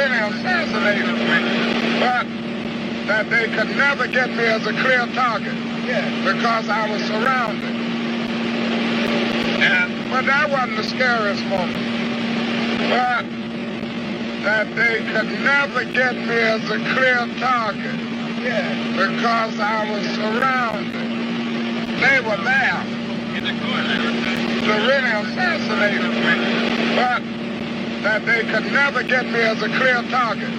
really assassinated me, but that they could never get me as a clear target because I was surrounded. But that wasn't the scariest moment. But that they could never get me as a clear target because I was surrounded. They were there to really assassinate me, but that they could never get me as a clear target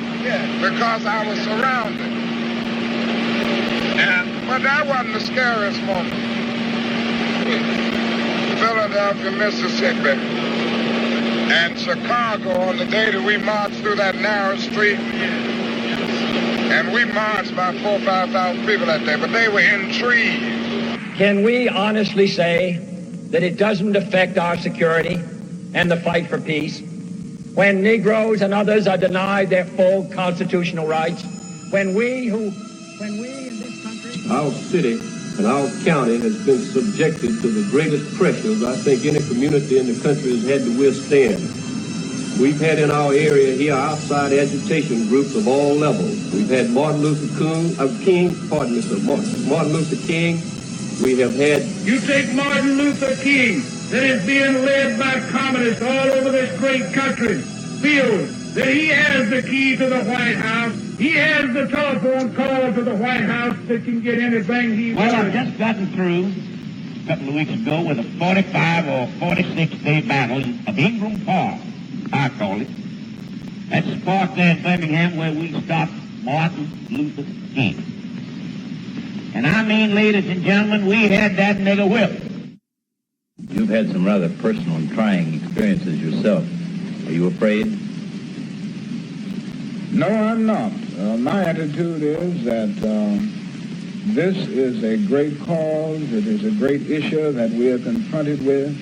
because I was surrounded. But that wasn't the scariest moment. Philadelphia, Mississippi, and Chicago on the day that we marched through that narrow street. And we marched about 4,000 or 5,000 people that day, but they were in trees. Can we honestly say that it doesn't affect our security and the fight for peace when Negroes and others are denied their full constitutional rights? When we in this country... Our city and our county has been subjected to the greatest pressures I think any community in the country has had to withstand. We've had in our area here outside agitation groups of all levels. We've had Martin Luther King. We have had... You take Martin Luther King, that is being led by communists all over this great country, feels that he has the key to the White House. He has the telephone call to the White House that can get anything he wants. Well, I've just gotten through a couple of weeks ago with a 45 or 46-day battle of Ingram Park, I call it. That's the park there in Birmingham where we stopped Martin Luther King. And I mean, ladies and gentlemen, we had that nigger whipped. You've had some rather personal and trying experiences yourself. Are you afraid? No, I'm not. My attitude is that this is a great cause, it is a great issue that we are confronted with,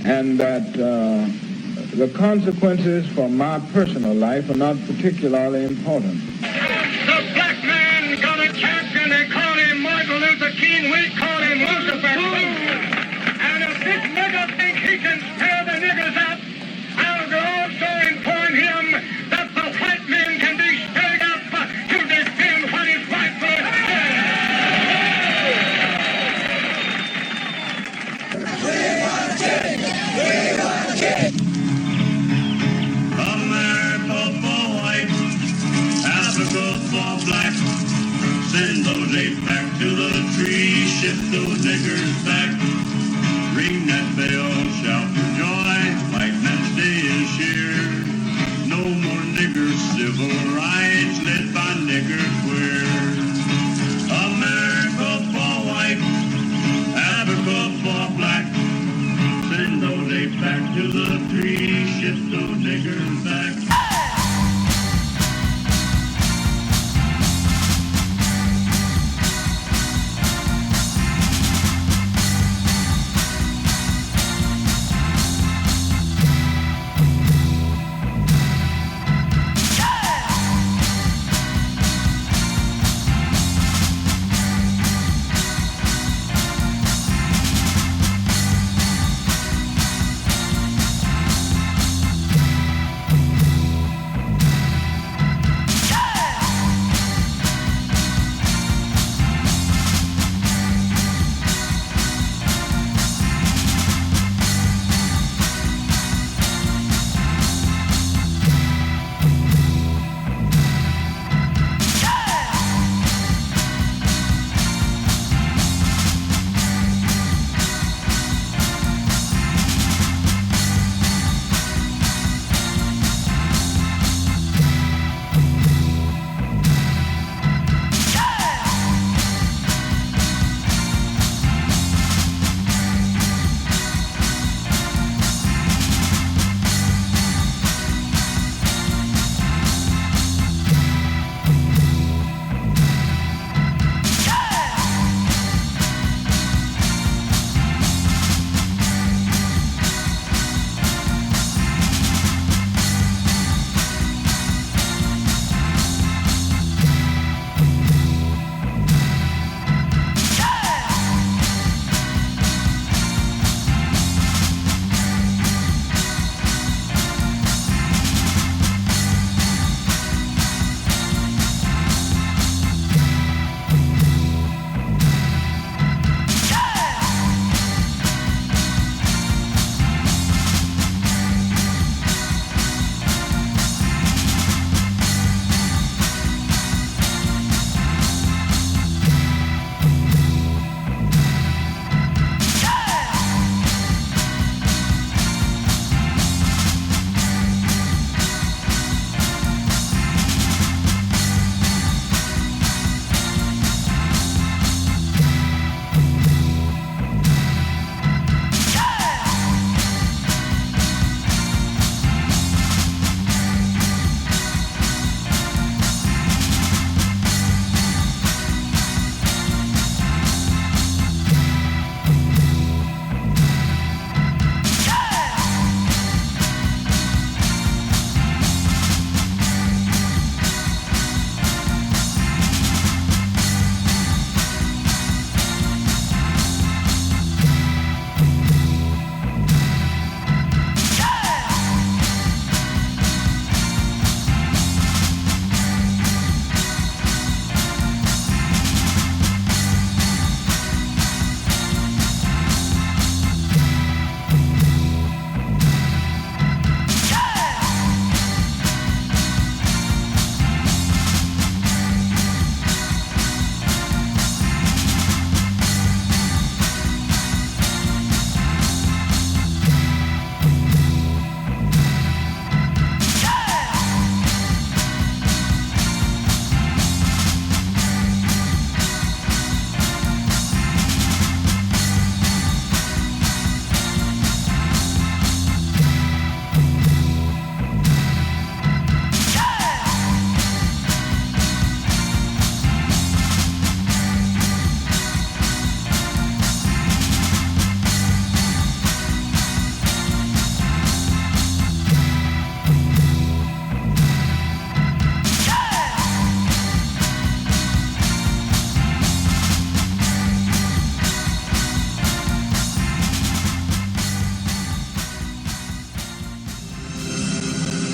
and that the consequences for my personal life are not particularly important. The black man got a chance and they call him Martin Luther King, we call him Lucifer. And if this nigger thinks he can stir the niggers up, I'll also inform him that the white man can be stirred up to defend what is rightful. America for white, Africa for black. Send those apes back to the tree, ship those niggers back. Ring that bell, shout for joy, white man's day is here. No more nigger civil rights led by nigger queer. America for white, Africa for black. Send those apes back to the tree, ship those niggers back.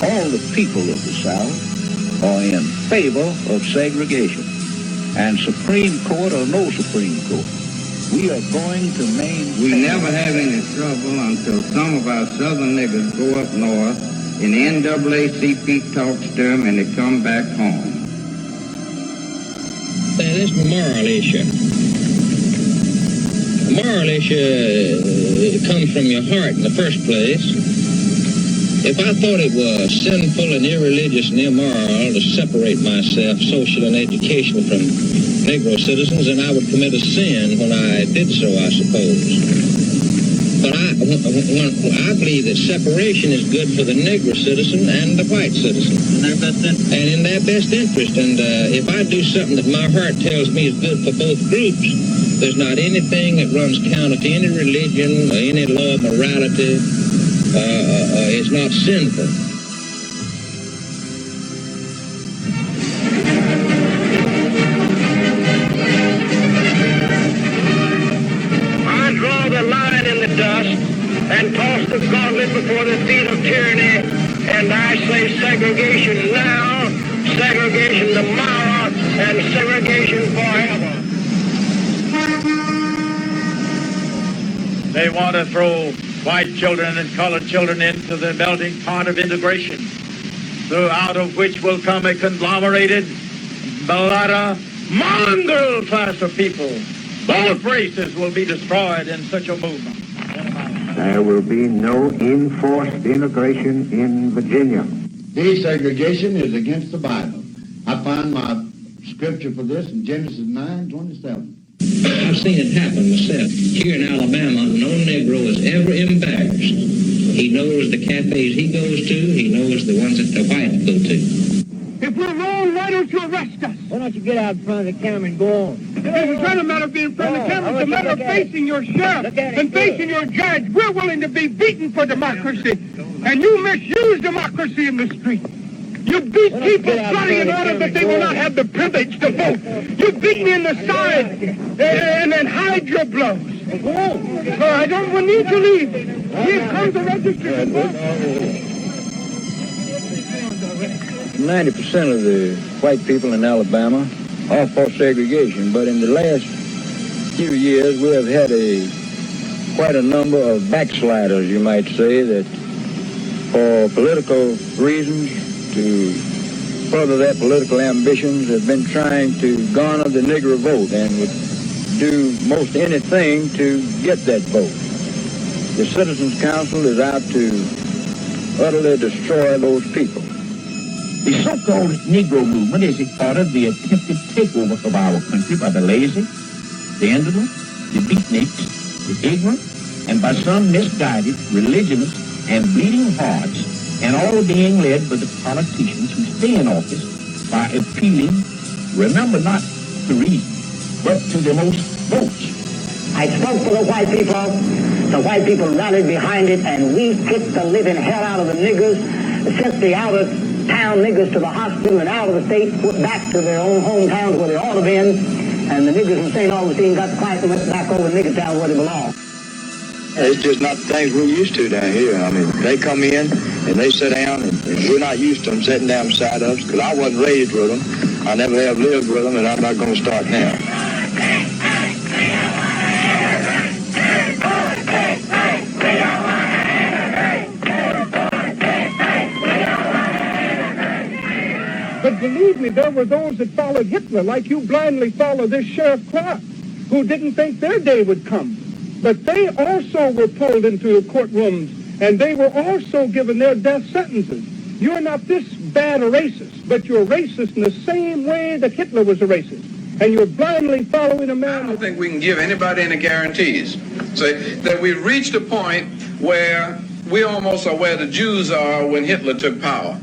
all the people of the South are in favor of segregation. And Supreme Court or no Supreme Court, we are going to maintain... We never have any trouble until some of our southern niggas go up north and the NAACP talks to them and they come back home. This moral issue. Moral issue comes from your heart in the first place. If I thought it was sinful and irreligious and immoral to separate myself, social and educational, from Negro citizens, then I would commit a sin when I did so, I suppose. But I believe that separation is good for the Negro citizen and the white citizen. And in their best interest. And if I do something that my heart tells me is good for both groups, there's not anything that runs counter to any religion or any law of morality. It's not sinful. I draw the line in the dust and toss the gauntlet before the feet of tyranny, and I say segregation now, segregation tomorrow, and segregation forever. They want to throw white children and colored children into the melting pot of integration, out of which will come a conglomerated, mulatto, mongrel class of people. Both races will be destroyed in such a movement. There will be no enforced integration in Virginia. Desegregation is against the Bible. I find my scripture for this in Genesis 9:27. I've seen it happen myself. Here in Alabama, no Negro is ever embarrassed. He knows the cafes he goes to. He knows the ones that the whites go to. If we're wrong, why don't you arrest us? Why don't you get out in front of the camera and go on? It's not a matter of being in front of the camera. It's a matter of facing your sheriff and facing your judge. We're willing to be beaten for democracy. And you misuse democracy in the street. You beat people bloody in order that they will not have the privilege to vote. You beat me in the side and then hide your blows. I don't need to leave. Here comes the register. 90% of the white people in Alabama are for segregation, but in the last few years we have had quite a number of backsliders, you might say, that for political reasons, to further their political ambitions, have been trying to garner the Negro vote and would do most anything to get that vote. The Citizens Council is out to utterly destroy those people. The so-called Negro movement is a part of the attempted takeover of our country by the lazy, the indolent, the beatniks, the ignorant, and by some misguided, religionists, and bleeding hearts, and all being led by the politicians who stay in office by appealing, remember, not to reason, but to the most votes. I spoke for the white people. The white people rallied behind it, and we kicked the living hell out of the niggers, sent the out-of-town niggers to the hospital and out of the state, put back to their own hometowns where they ought to have been, and the niggers in St. Augustine got quiet and went back over to nigger town where they belong. It's just not the things we're used to down here. I mean, they come in and they sit down, and we're not used to them sitting down beside us, because I wasn't raised with them. I never have lived with them, and I'm not going to start now. But believe me, there were those that followed Hitler, like you blindly follow this Sheriff Clark, who didn't think their day would come. But they also were pulled into courtrooms, and they were also given their death sentences. You're not this bad a racist, but you're racist in the same way that Hitler was a racist. And you're blindly following a man... I don't think we can give anybody any guarantees. Say that we've reached a point where we almost are where the Jews are when Hitler took power.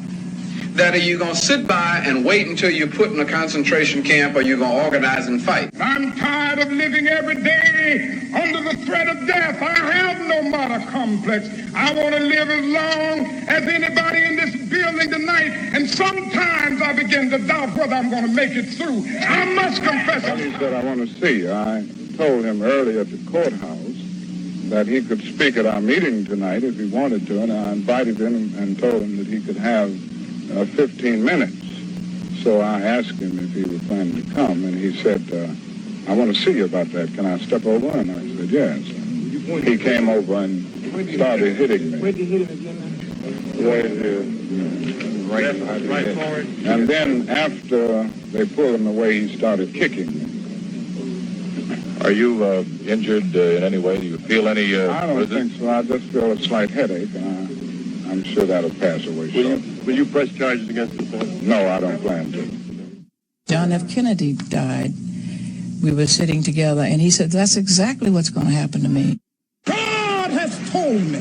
That are you going to sit by and wait until you're put in a concentration camp, or you're going to organize and fight? I'm tired of living every day under the threat of death. I have no martyr complex. I want to live as long as anybody in this building tonight. And sometimes I begin to doubt whether I'm going to make it through. I must confess it. He said, I want to see you. I told him earlier at the courthouse that he could speak at our meeting tonight if he wanted to, and I invited him and told him that he could have 15 minutes. So I asked him if he was planning to come, and he said, I want to see you about that. Can I step over? And I said, yes. And he came over and started hitting me. Where'd you hit him again? Right forward. And then after they pulled him away, he started kicking me. Are you injured in any way? Do you feel any... I don't think so. I just feel a slight headache, and I'm sure that'll pass away shortly. Will you press charges against him? No, I don't plan to. John F. Kennedy died. We were sitting together, and he said, that's exactly what's going to happen to me. God has told me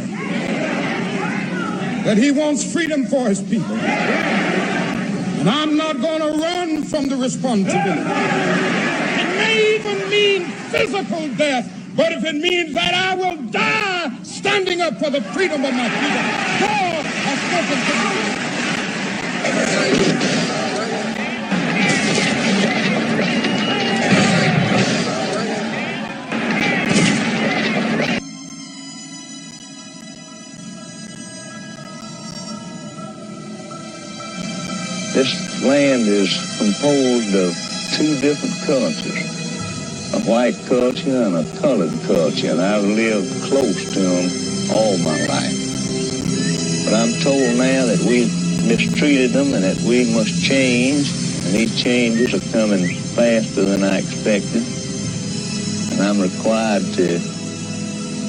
that he wants freedom for his people. And I'm not going to run from the responsibility. It may even mean physical death, but if it means that I will die standing up for the freedom of my people, God has spoken to me. This land is composed of two different cultures, a white culture and a colored culture, and I've lived close to them all my life. But I'm told now that we mistreated them and that we must change, and these changes are coming faster than I expected, and I'm required to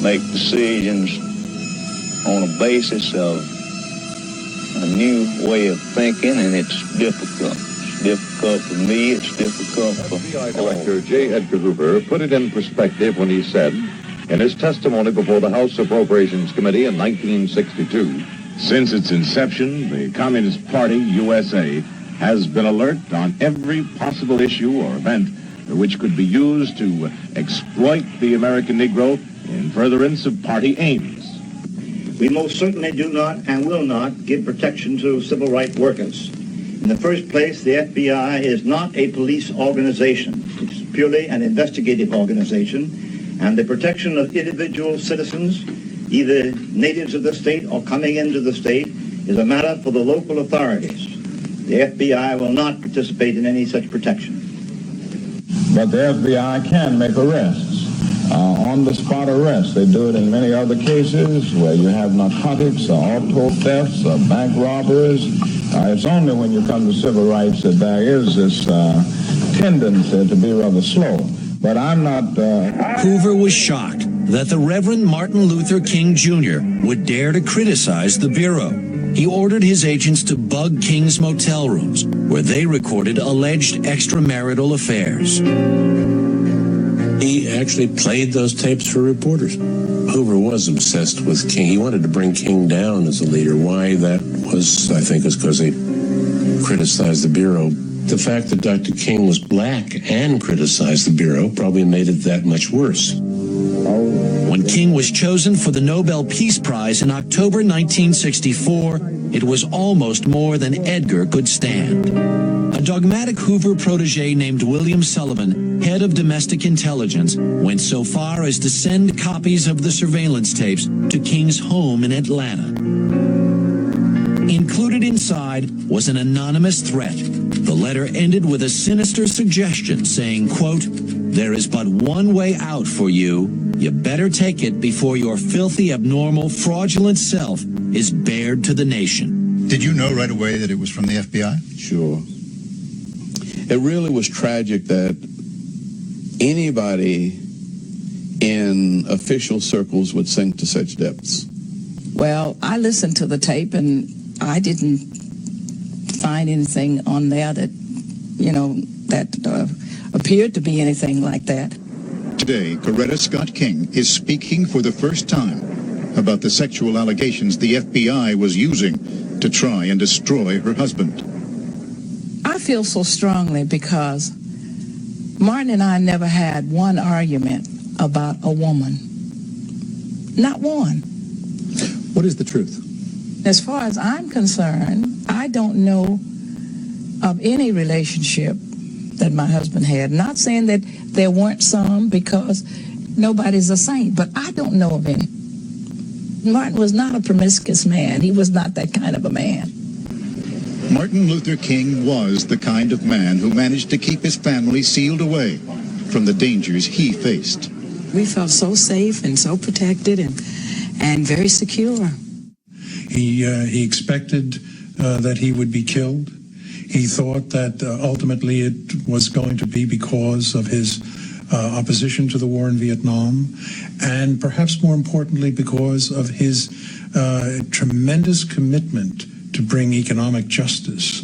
make decisions on a basis of a new way of thinking, and it's difficult. It's difficult for me, it's difficult for FBI Director J. Edgar Hoover put it in perspective when he said, in his testimony before the House Appropriations Committee in 1962, since its inception, the Communist Party, USA, has been alert on every possible issue or event which could be used to exploit the American Negro in furtherance of party aims. We most certainly do not and will not give protection to civil rights workers. In the first place, the FBI is not a police organization. It's purely an investigative organization, and the protection of individual citizens, either natives of the state or coming into the state, is a matter for the local authorities. The FBI will not participate in any such protection. But the FBI can make arrests. On-the-spot arrests. They do it in many other cases where you have narcotics, auto thefts, bank robberies. It's only when you come to civil rights that there is this tendency to be rather slow. But I'm not... Hoover was shocked that the Reverend Martin Luther King Jr. would dare to criticize the Bureau. He ordered his agents to bug King's motel rooms, where they recorded alleged extramarital affairs. He actually played those tapes for reporters. Hoover was obsessed with King. He wanted to bring King down as a leader. Why that was, I think, is because he criticized the Bureau. The fact that Dr. King was black and criticized the Bureau probably made it that much worse. When King was chosen for the Nobel Peace Prize in October 1964, it was almost more than Edgar could stand. A dogmatic Hoover protege named William Sullivan, head of domestic intelligence, went so far as to send copies of the surveillance tapes to King's home in Atlanta. Included inside was an anonymous threat. The letter ended with a sinister suggestion saying, quote, "There is but one way out for you. You better take it before your filthy, abnormal, fraudulent self is bared to the nation." Did you know right away that it was from the FBI? Sure. It really was tragic that anybody in official circles would sink to such depths. Well, I listened to the tape, and I didn't find anything on there that, that appeared to be anything like that. Today, Coretta Scott King is speaking for the first time about the sexual allegations the FBI was using to try and destroy her husband. I feel so strongly because Martin and I never had one argument about a woman. Not one. What is the truth? As far as I'm concerned, I don't know of any relationship that my husband had. Not saying that there weren't some, because nobody's a saint, but I don't know of any. Martin was not a promiscuous man. He was not that kind of a man. Martin Luther King was the kind of man who managed to keep his family sealed away from the dangers he faced. We felt so safe and so protected and very secure. He expected that he would be killed. He thought that ultimately it was going to be because of his opposition to the war in Vietnam, and perhaps more importantly because of his tremendous commitment to bring economic justice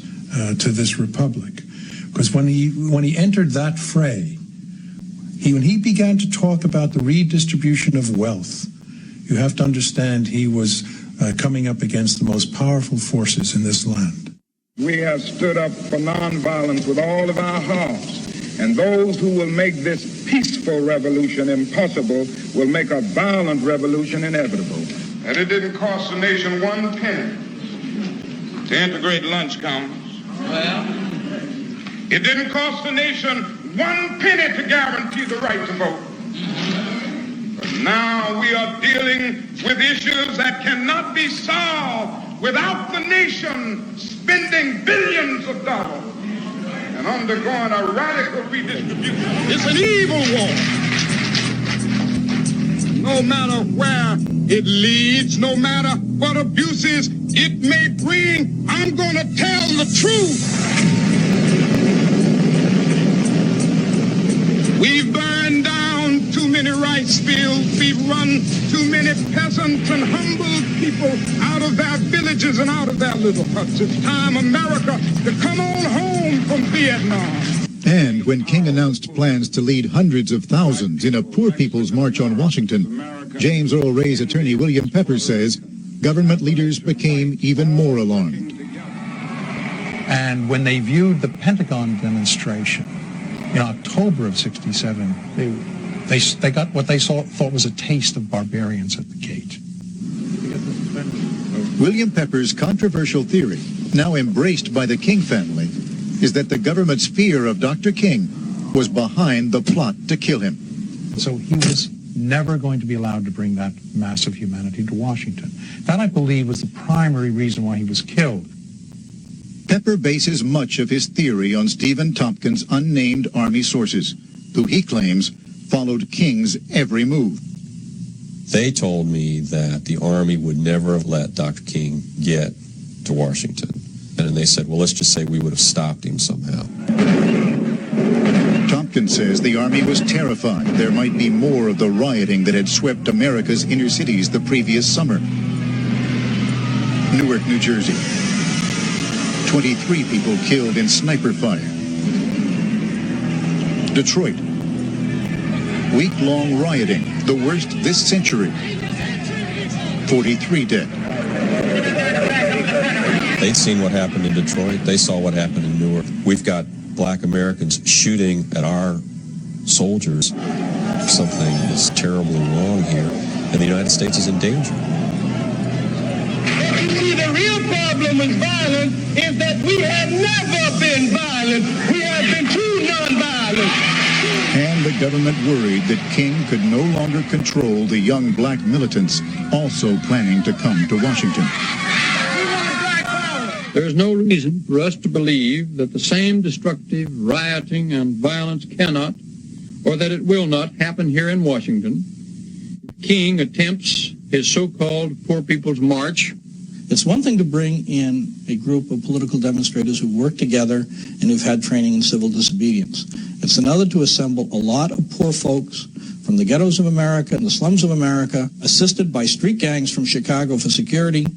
to this republic. Because when he entered that fray, when he began to talk about the redistribution of wealth, you have to understand he was coming up against the most powerful forces in this land. We have stood up for nonviolence with all of our hearts. And those who will make this peaceful revolution impossible will make a violent revolution inevitable. And it didn't cost the nation 1 penny to integrate lunch counters. Well, it didn't cost the nation 1 penny to guarantee the right to vote. But now we are dealing with issues that cannot be solved without the nation spending billions of dollars and undergoing a radical redistribution. It's an evil war. No matter where it leads, no matter what abuses it may bring, I'm going to tell the truth. We've burned down too many rice fields. We've run too many peasants and humble people out of their villages and out of their little huts. It's time, America, to come on home from Vietnam. And when King announced plans to lead hundreds of thousands in a Poor People's March on Washington, James Earl Ray's attorney William Pepper says government leaders became even more alarmed. And when they viewed the Pentagon demonstration in October of '67, they got what they thought was a taste of barbarians at the gate. William Pepper's controversial theory, now embraced by the King family, is that the government's fear of Dr. King was behind the plot to kill him. So he was never going to be allowed to bring that mass of humanity to Washington. That, I believe, was the primary reason why he was killed. Pepper bases much of his theory on Stephen Tompkins' unnamed Army sources, who he claims followed King's every move. They told me that the Army would never have let Dr. King get to Washington. And they said, well, let's just say we would have stopped him somehow. Tompkins says the Army was terrified there might be more of the rioting that had swept America's inner cities the previous summer. Newark, New Jersey. 23 people killed in sniper fire. Detroit. Week-long rioting, the worst this century. 43 dead. They'd seen what happened in Detroit. They saw what happened in Newark. We've got black Americans shooting at our soldiers. Something is terribly wrong here, and the United States is in danger. You see, the real problem with violence is that we have never been violent. We have been too nonviolent. And the government worried that King could no longer control the young black militants also planning to come to Washington. There is no reason for us to believe that the same destructive rioting and violence cannot, or that it will not, happen here in Washington. King attempts his so-called Poor People's March. It's one thing to bring in a group of political demonstrators who work together and who've had training in civil disobedience. It's another to assemble a lot of poor folks from the ghettos of America and the slums of America, assisted by street gangs from Chicago for security,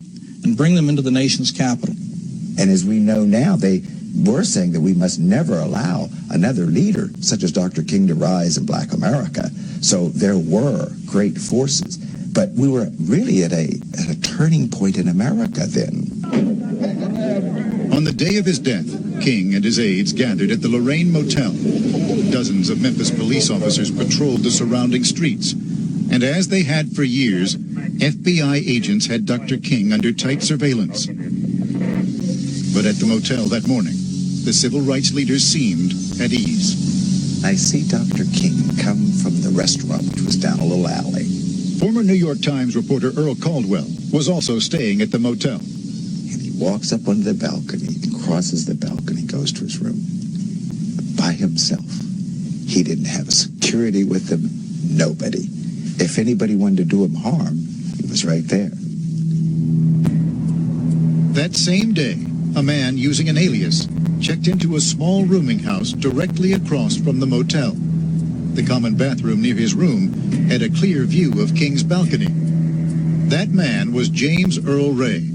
and bring them into the nation's capital. And as we know now, they were saying that we must never allow another leader such as Dr. King to rise in black America. So there were great forces. But we were really at a turning point in America then. On the day of his death, King and his aides gathered at the Lorraine Motel. Dozens of Memphis police officers patrolled the surrounding streets. And as they had for years, FBI agents had Dr. King under tight surveillance. But at the motel that morning, the civil rights leaders seemed at ease. I see Dr. King come from the restaurant, which was down a little alley. Former New York Times reporter Earl Caldwell was also staying at the motel. And he walks up onto the balcony and crosses the balcony, goes to his room. By himself. He didn't have a security with him, nobody. If anybody wanted to do him harm, he was right there. That same day, a man using an alias checked into a small rooming house directly across from the motel. The common bathroom near his room had a clear view of King's balcony. That man was James Earl Ray,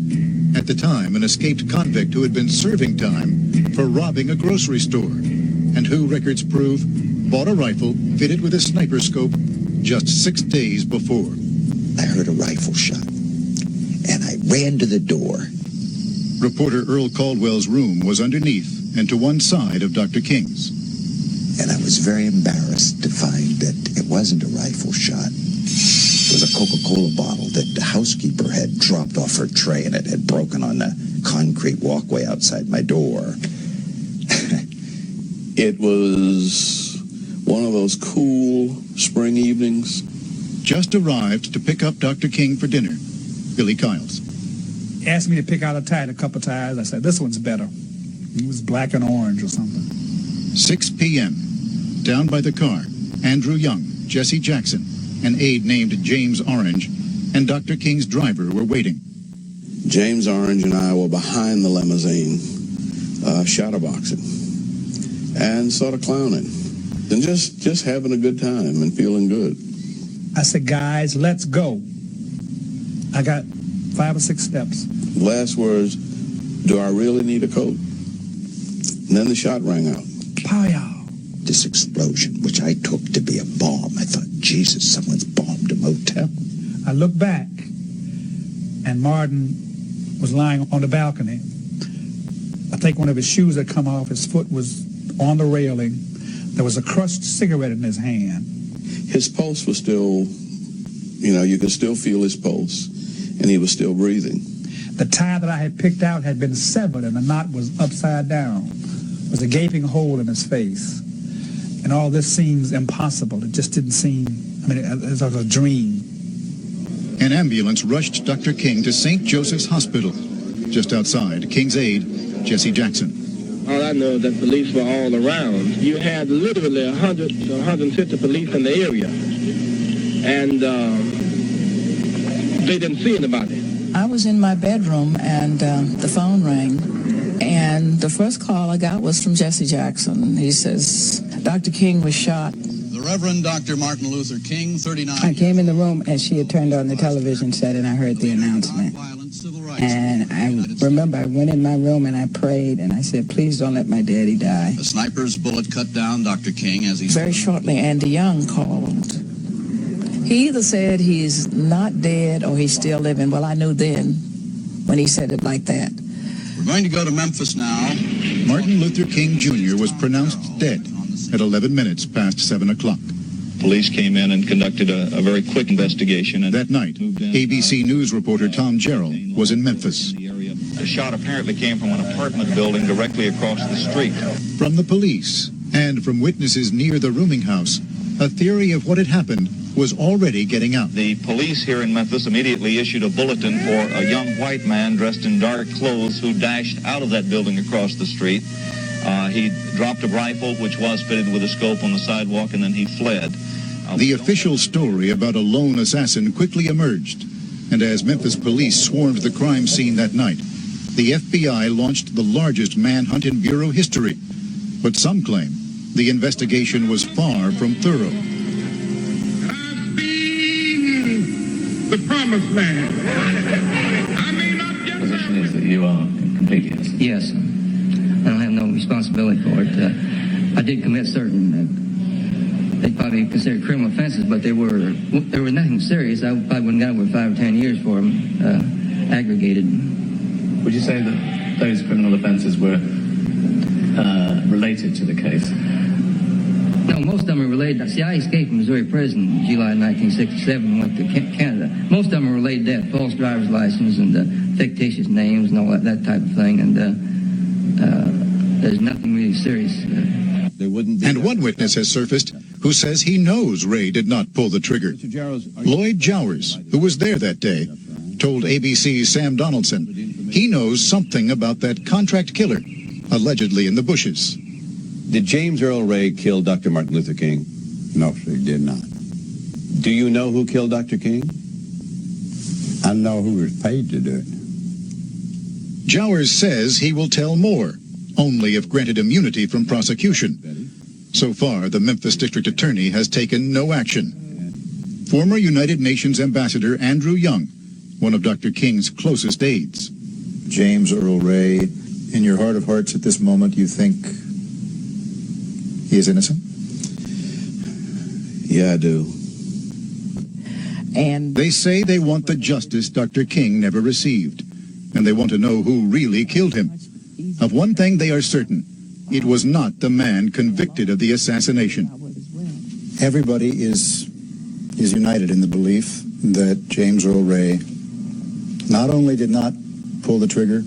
at the time an escaped convict who had been serving time for robbing a grocery store, and who, records prove, bought a rifle fitted with a sniper scope just 6 days before. I heard a rifle shot, and I ran to the door. Reporter Earl Caldwell's room was underneath and to one side of Dr. King's. And I was very embarrassed to find that it wasn't a rifle shot. It was a Coca-Cola bottle that the housekeeper had dropped off her tray, and it had broken on the concrete walkway outside my door. It was one of those cool spring evenings. Just arrived to pick up Dr. King for dinner, Billy Kiles. He asked me to pick out a tie a couple times. I said, this one's better. It was black and orange or something. 6 p.m. Down by the car, Andrew Young, Jesse Jackson, an aide named James Orange, and Dr. King's driver were waiting. James Orange and I were behind the limousine, shadowboxing, and sort of clowning, and just having a good time and feeling good. I said, guys, let's go. I got 5 or 6 steps. Last words, do I really need a coat? And then the shot rang out. Pow-yow. This explosion, which I took to be a bomb, I thought, Jesus, someone's bombed a motel. I looked back, and Martin was lying on the balcony. I think one of his shoes had come off. His foot was on the railing. There was a crushed cigarette in his hand. His pulse was still, you could still feel his pulse, and he was still breathing. The tie that I had picked out had been severed, and the knot was upside down. There was a gaping hole in his face. And all this seems impossible. It just didn't seem, it was like a dream. An ambulance rushed Dr. King to St. Joseph's Hospital. Just outside, King's aide, Jesse Jackson. All I know is that police were all around. You had literally 100 to 150 police in the area. And they didn't see anybody. I was in my bedroom, and the phone rang. And the first call I got was from Jesse Jackson. He says, Dr. King was shot. The Reverend Dr. Martin Luther King, 39. I came in the room and she had turned on the television set, and I heard the announcement. And I remember I went in my room and I prayed and I said, please don't let my daddy die. A sniper's bullet cut down Dr. King as he... Very shortly, Andy Young called. He either said he's not dead or he's still living. Well, I knew then when he said it like that. We're going to go to Memphis now. Martin Luther King Jr. was pronounced dead at 11 minutes past 7 o'clock. Police came in and conducted a very quick investigation. And that night, ABC News reporter Tom Jarrell was in Memphis. The shot apparently came from an apartment building directly across the street. From the police and from witnesses near the rooming house, a theory of what had happened was already getting out. The police here in Memphis immediately issued a bulletin for a young white man dressed in dark clothes who dashed out of that building across the street. He dropped a rifle, which was fitted with a scope on the sidewalk, and then he fled. The official story about a lone assassin quickly emerged, and as Memphis police swarmed the crime scene that night, the FBI launched the largest manhunt in Bureau history. But some claim the investigation was far from thorough. The promised land. The position is that you are completely innocent. Yes. I don't have no responsibility for it. I did commit certain, they probably considered criminal offenses, but they were nothing serious. I probably wouldn't have got over 5 or 10 years for them, aggregated. Would you say that those criminal offenses were related to the case? No, most of them are related. See, I escaped from Missouri prison in July 1967 and went to Canada. Most of them are related to that, false driver's license and fictitious names and all that type of thing. And there's nothing really serious. And one witness has surfaced who says he knows Ray did not pull the trigger. Lloyd Jowers, who was there that day, told ABC's Sam Donaldson he knows something about that contract killer, allegedly in the bushes. Did James Earl Ray kill Dr. Martin Luther King? No, sir, he did not. Do you know who killed Dr. King? I know who was paid to do it. Jowers says he will tell more, only if granted immunity from prosecution. So far, the Memphis District Attorney has taken no action. Former United Nations Ambassador Andrew Young, one of Dr. King's closest aides. James Earl Ray, in your heart of hearts at this moment, you think he is innocent? Yeah, I do. And they say they want the justice Dr. King never received, and they want to know who really killed him. Of one thing they are certain, it was not the man convicted of the assassination. Everybody is united in the belief that James Earl Ray not only did not pull the trigger,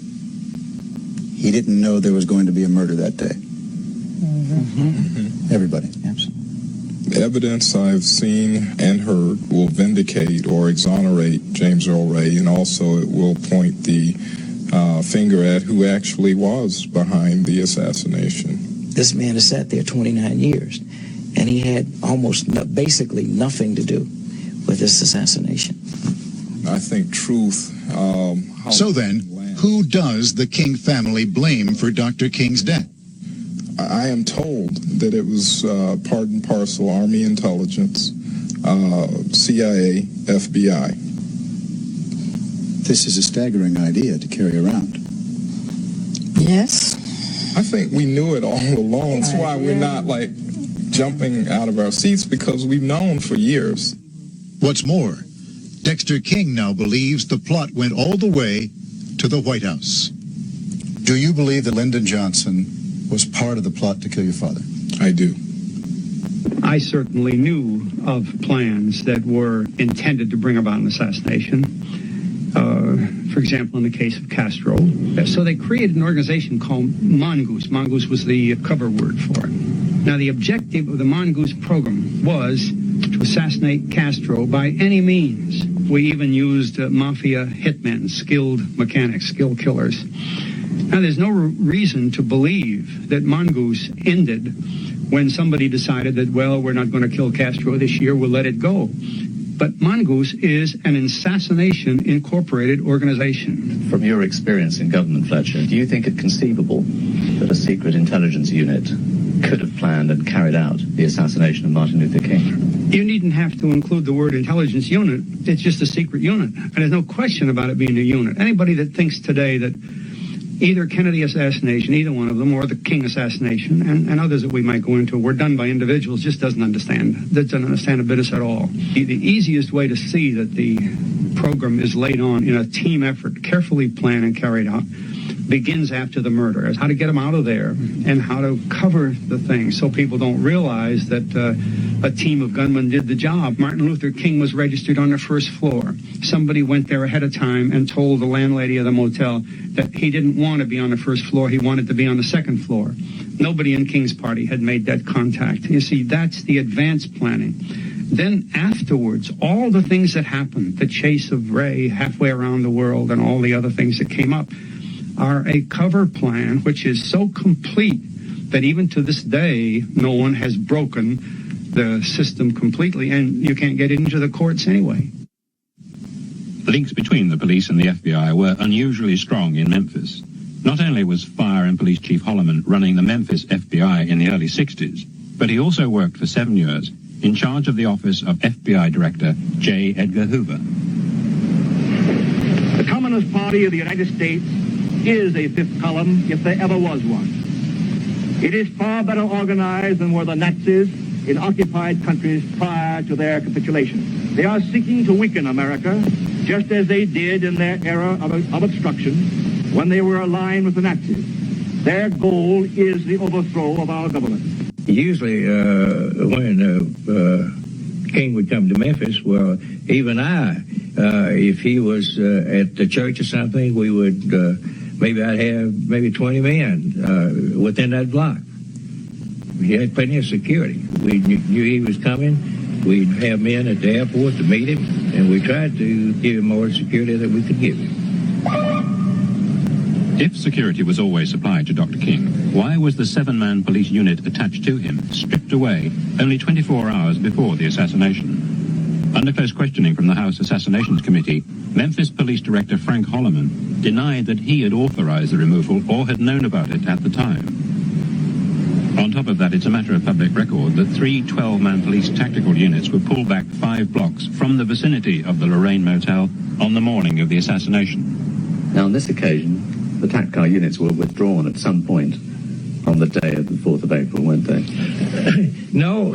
he didn't know there was going to be a murder that day. Everybody. Absolutely. The evidence I've seen and heard will vindicate or exonerate James Earl Ray, and also it will point the finger at who actually was behind the assassination. This man has sat there 29 years, and he had basically nothing to do with this assassination. I think truth... So then, who does the King family blame for Dr. King's death? I am told that it was part and parcel Army intelligence, CIA, FBI. This is a staggering idea to carry around. Yes. I think we knew it all along. That's why we're not, jumping out of our seats, because we've known for years. What's more, Dexter King now believes the plot went all the way to the White House. Do you believe that Lyndon Johnson was part of the plot to kill your father? I do. I certainly knew of plans that were intended to bring about an assassination. For example, in the case of Castro. So they created an organization called Mongoose. Mongoose was the cover word for it. Now, the objective of the Mongoose program was to assassinate Castro by any means. We even used mafia hitmen, skilled mechanics, skilled killers. Now, there's no reason to believe that Mongoose ended when somebody decided that, well, we're not going to kill Castro this year, we'll let it go. But Mongoose is an Assassination Incorporated organization. From your experience in government, Fletcher, do you think it conceivable that a secret intelligence unit could have planned and carried out the assassination of Martin Luther King? You needn't have to include the word intelligence unit. It's just a secret unit. And there's no question about it being a unit. Anybody that thinks today that either Kennedy assassination, either one of them, or the King assassination, and others that we might go into, were done by individuals, just doesn't understand the business at all. The easiest way to see that the program is laid on in a team effort, carefully planned and carried out, begins after the murder, as how to get them out of there and how to cover the thing so people don't realize that a team of gunmen did the job. Martin Luther King was registered on the first floor. Somebody went there ahead of time and told the landlady of the motel that he didn't want to be on the first floor, he wanted to be on the second floor. Nobody in King's party had made that contact. You see, that's the advanced planning. Then afterwards, all the things that happened, the chase of Ray halfway around the world and all the other things that came up, are a cover plan which is so complete that even to this day, no one has broken the system completely, and you can't get it into the courts anyway. Links between the police and the FBI were unusually strong in Memphis. Not only was Fire and Police Chief Holloman running the Memphis FBI in the early 60s, but he also worked for 7 years in charge of the office of FBI Director J. Edgar Hoover. The Communist Party of the United States is a fifth column if there ever was one. It is far better organized than were the Nazis in occupied countries prior to their capitulation. They are seeking to weaken America, just as they did in their era of obstruction when they were aligned with the Nazis. Their goal is the overthrow of our government. Usually when King would come to Memphis, well, even if he was at the church or something, we would, maybe I'd have maybe 20 men within that block. he had plenty of security. We knew he was coming. We'd have men at the airport to meet him, and we tried to give him all the security that we could give him. If security was always supplied to Dr. King, why was the 7-man police unit attached to him stripped away only 24 hours before the assassination? Under close questioning from the House Assassinations Committee, Memphis Police Director Frank Holloman denied that he had authorized the removal or had known about it at the time. On top of that, it's a matter of public record that 3 12-man police tactical units were pulled back 5 blocks from the vicinity of the Lorraine Motel on the morning of the assassination. Now, on this occasion, the tactical units were withdrawn at some point on the day of the 4th of April, weren't they? No,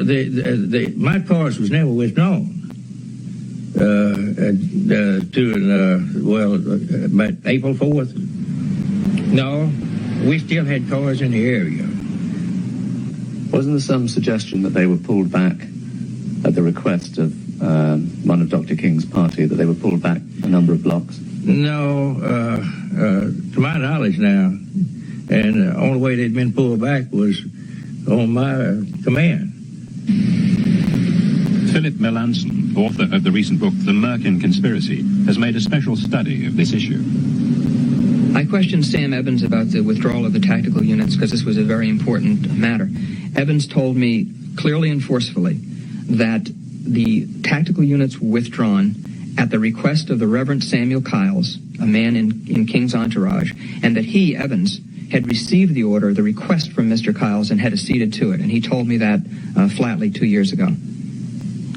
my cause was never withdrawn. About April 4th. No, we still had cars in the area. Wasn't there some suggestion that they were pulled back at the request of one of Dr. King's party, that they were pulled back a number of blocks? No, to my knowledge now, and the only way they'd been pulled back was on my command. Philip Melanson, author of the recent book The Merkin Conspiracy, has made a special study of this issue. I questioned Sam Evans about the withdrawal of the tactical units because this was a very important matter. Evans told me clearly and forcefully that the tactical units were withdrawn at the request of the Reverend Samuel Kiles, a man in King's entourage, and that he, Evans, had received the order, the request from Mr. Kiles, and had acceded to it. And he told me that flatly 2 years ago.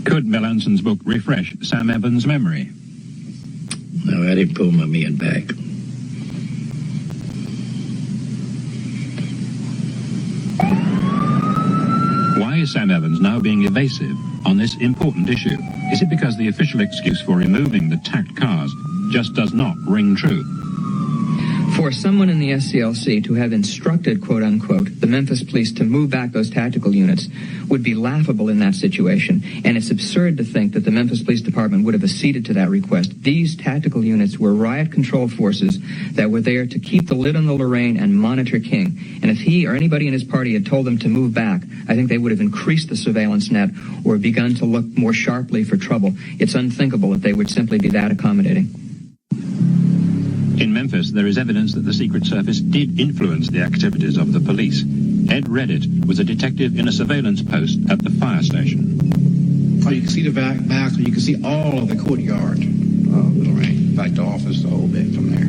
Could Melanson's book refresh Sam Evans' memory? No, I didn't pull my men back. Why is Sam Evans now being evasive on this important issue? Is it because the official excuse for removing the tacked cars just does not ring true? For someone in the SCLC to have instructed, quote unquote, the Memphis police to move back those tactical units would be laughable in that situation, and it's absurd to think that the Memphis Police Department would have acceded to that request. These tactical units were riot control forces that were there to keep the lid on the Lorraine and monitor King. And if he or anybody in his party had told them to move back, I think they would have increased the surveillance net or begun to look more sharply for trouble. It's unthinkable that they would simply be that accommodating. In Memphis, there is evidence that the Secret Service did influence the activities of the police. Ed Reddit was a detective in a surveillance post at the fire station. Oh, you can see the back, so you can see all of the courtyard of Lorraine. In fact, the office, the whole bit from there,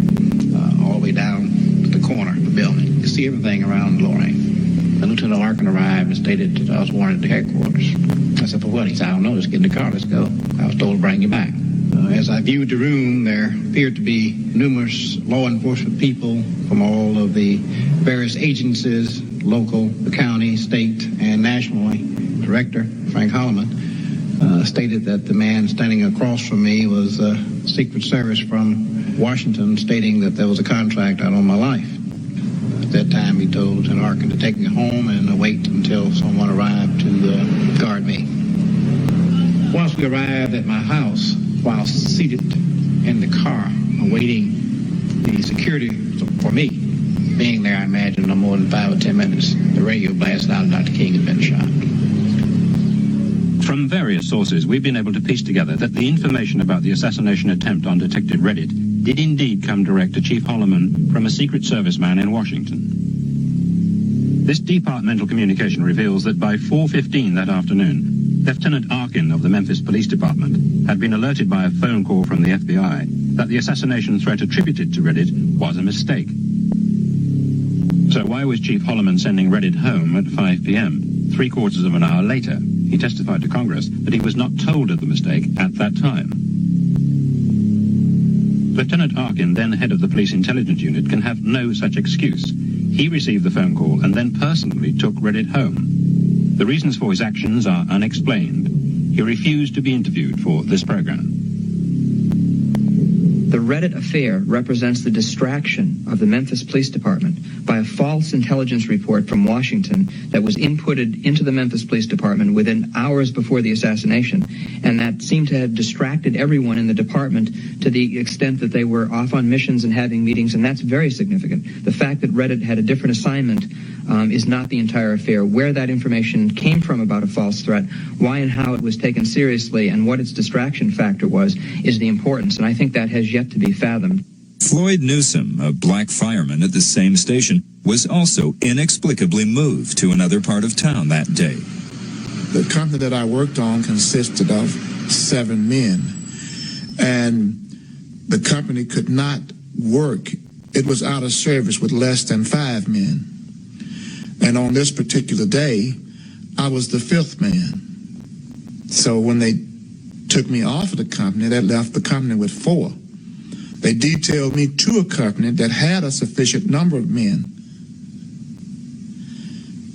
all the way down to the corner of the building. You can see everything around Lorraine. And Lieutenant Larkin arrived and stated that I was wanted at the headquarters. I said, for what? He said, I don't know, just get in the car, let's go. I was told to bring you back. As I viewed the room, there appeared to be numerous law enforcement people from all of the various agencies, local, the county, state, and nationally. Director Frank Holloman stated that the man standing across from me was Secret Service from Washington, stating that there was a contract out on my life. At that time, he told Lieutenant Larkin to take me home and wait until someone arrived to guard me. Once we arrived at my house, while seated in the car, awaiting the security for me, being there, I imagine, no more than 5 or 10 minutes, the radio blasted out and Dr. King had been shot. From various sources, we've been able to piece together that the information about the assassination attempt on Detective Reddit did indeed come direct to Chief Holloman from a Secret Service man in Washington. This departmental communication reveals that by 4:15 that afternoon, Lieutenant Arkin of the Memphis Police Department had been alerted by a phone call from the FBI that the assassination threat attributed to Reddit was a mistake. So why was Chief Holloman sending Reddit home at 5 p.m., 3/4 of an hour later? He testified to Congress that he was not told of the mistake at that time. Lieutenant Arkin, then head of the Police Intelligence Unit, can have no such excuse. He received the phone call and then personally took Reddit home. The reasons for his actions are unexplained. He refused to be interviewed for this program. The Reddit affair represents the distraction of the Memphis Police Department by a false intelligence report from Washington that was inputted into the Memphis Police Department within hours before the assassination, and that seemed to have distracted everyone in the department to the extent that they were off on missions and having meetings, and that's very significant. The fact that Reddit had a different assignment is not the entire affair. Where that information came from about a false threat, why and how it was taken seriously, and what its distraction factor was, is the importance, and I think that has yet to be fathomed. Floyd Newsom, a black fireman at the same station, was also inexplicably moved to another part of town that day. The company that I worked on consisted of 7 men, and the company could not work. It was out of service with less than 5 men. And on this particular day, I was the 5th man. So when they took me off of the company, that left the company with 4. They detailed me to a company that had a sufficient number of men.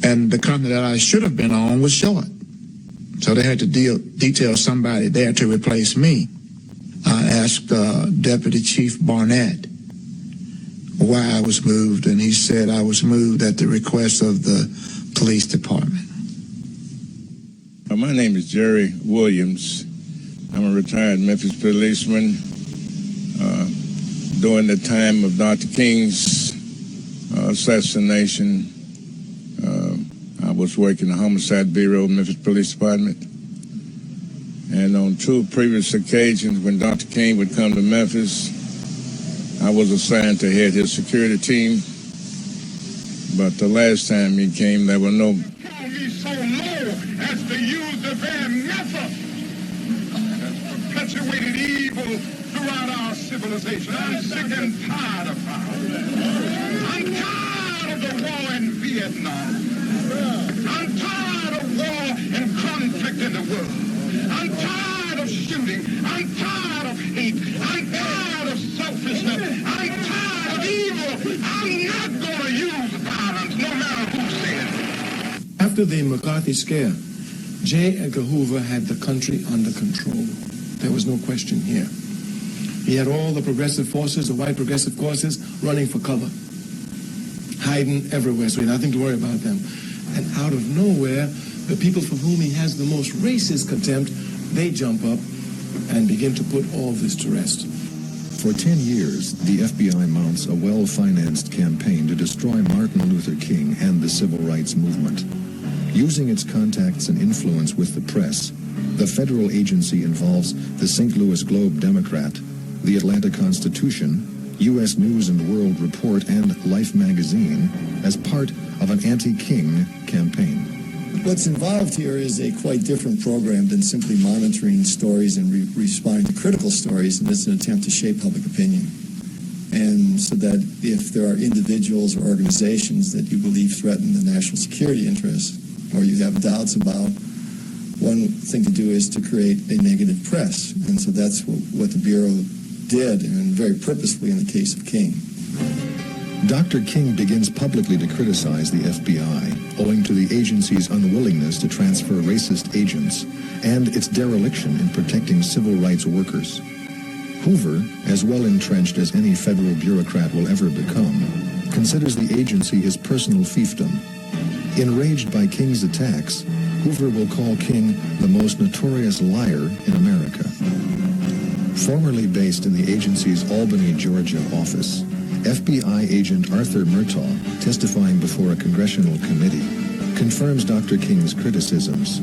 And the company that I should have been on was short. So they had to detail somebody there to replace me. I asked Deputy Chief Barnett why I was moved, and he said I was moved at the request of the police department. My name is Jerry Williams. I'm a retired Memphis policeman. During the time of Dr. King's assassination, I was working the Homicide Bureau of Memphis Police Department. And on 2 previous occasions when Dr. King would come to Memphis, I was assigned to head his security team. But the last time he came, there were no... Me so low as to use the very method that perpetuated evil throughout our civilization. I'm sick and tired of it. I'm tired of the war in Vietnam. I'm tired of war and conflict in the world. I'm tired of shooting. I'm tired of hate. I'm tired of selfishness. I'm tired of evil. I'm not going to use violence, no matter who says it. After the McCarthy scare, J. Edgar Hoover had the country under control. There was no question here. He had all the progressive forces, the white progressive forces, running for cover, hiding everywhere, so he had nothing to worry about them. And out of nowhere, the people for whom he has the most racist contempt, they jump up and begin to put all this to rest. For 10 years, the FBI mounts a well-financed campaign to destroy Martin Luther King and the civil rights movement. Using its contacts and influence with the press, the federal agency involves the St. Louis Globe-Democrat, the Atlanta Constitution, U.S. News and World Report, and Life magazine as part of an anti-King campaign. What's involved here is a quite different program than simply monitoring stories and responding to critical stories, and it's an attempt to shape public opinion. And so that if there are individuals or organizations that you believe threaten the national security interests, or you have doubts about, one thing to do is to create a negative press. And so that's what the Bureau did, and very purposefully in the case of King. Dr. King begins publicly to criticize the FBI, owing to the agency's unwillingness to transfer racist agents and its dereliction in protecting civil rights workers. Hoover, as well entrenched as any federal bureaucrat will ever become, considers the agency his personal fiefdom. Enraged by King's attacks, Hoover will call King the most notorious liar in America. Formerly based in the agency's Albany, Georgia office, FBI agent Arthur Murtaugh, testifying before a congressional committee, confirms Dr. King's criticisms.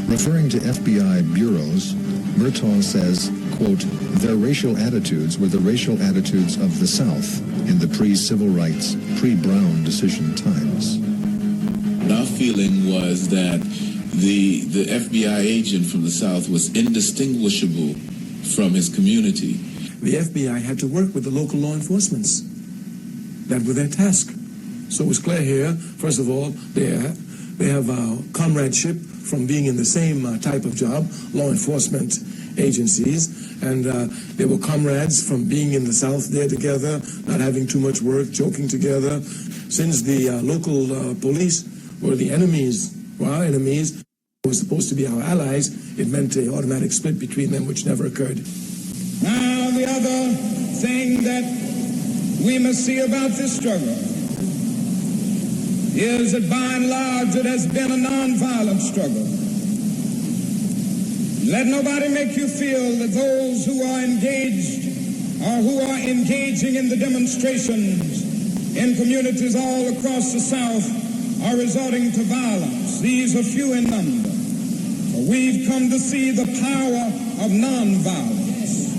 Referring to FBI bureaus, Murtaugh says, quote, their racial attitudes were the racial attitudes of the South in the pre-civil rights, pre-Brown decision times. Our feeling was that the FBI agent from the South was indistinguishable from his community. The FBI had to work with the local law enforcements. That was their task. So it was clear here, first of all, they have comradeship from being in the same type of job, law enforcement agencies, and they were comrades from being in the South there together, not having too much work, joking together. Since the local police were the enemies, were our enemies, were supposed to be our allies, it meant an automatic split between them, which never occurred. Now, the other thing that we must see about this struggle is that by and large it has been a nonviolent struggle. Let nobody make you feel that those who are engaged or who are engaging in the demonstrations in communities all across the South are resorting to violence. These are few in number. We've come to see the power of nonviolence.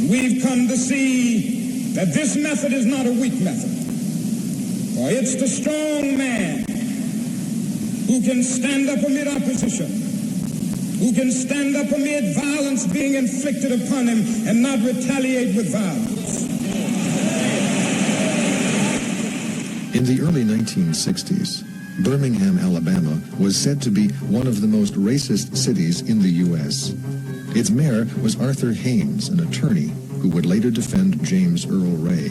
We've come to see that this method is not a weak method, for it's the strong man who can stand up amid opposition, who can stand up amid violence being inflicted upon him and not retaliate with violence. In the early 1960s, Birmingham, Alabama was said to be one of the most racist cities in the U.S. Its mayor was Arthur Haynes, an attorney who would later defend James Earl Ray.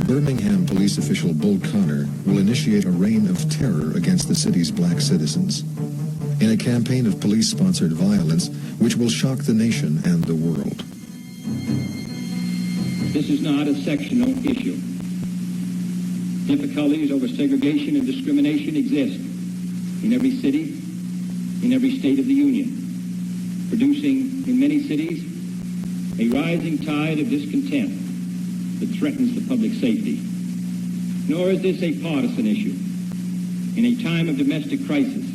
Birmingham police official Bull Connor will initiate a reign of terror against the city's black citizens in a campaign of police-sponsored violence which will shock the nation and the world. This is not a sectional issue. Difficulties over segregation and discrimination exist in every city, in every state of the Union, producing in many cities a rising tide of discontent that threatens the public safety. Nor is this a partisan issue. In a time of domestic crisis,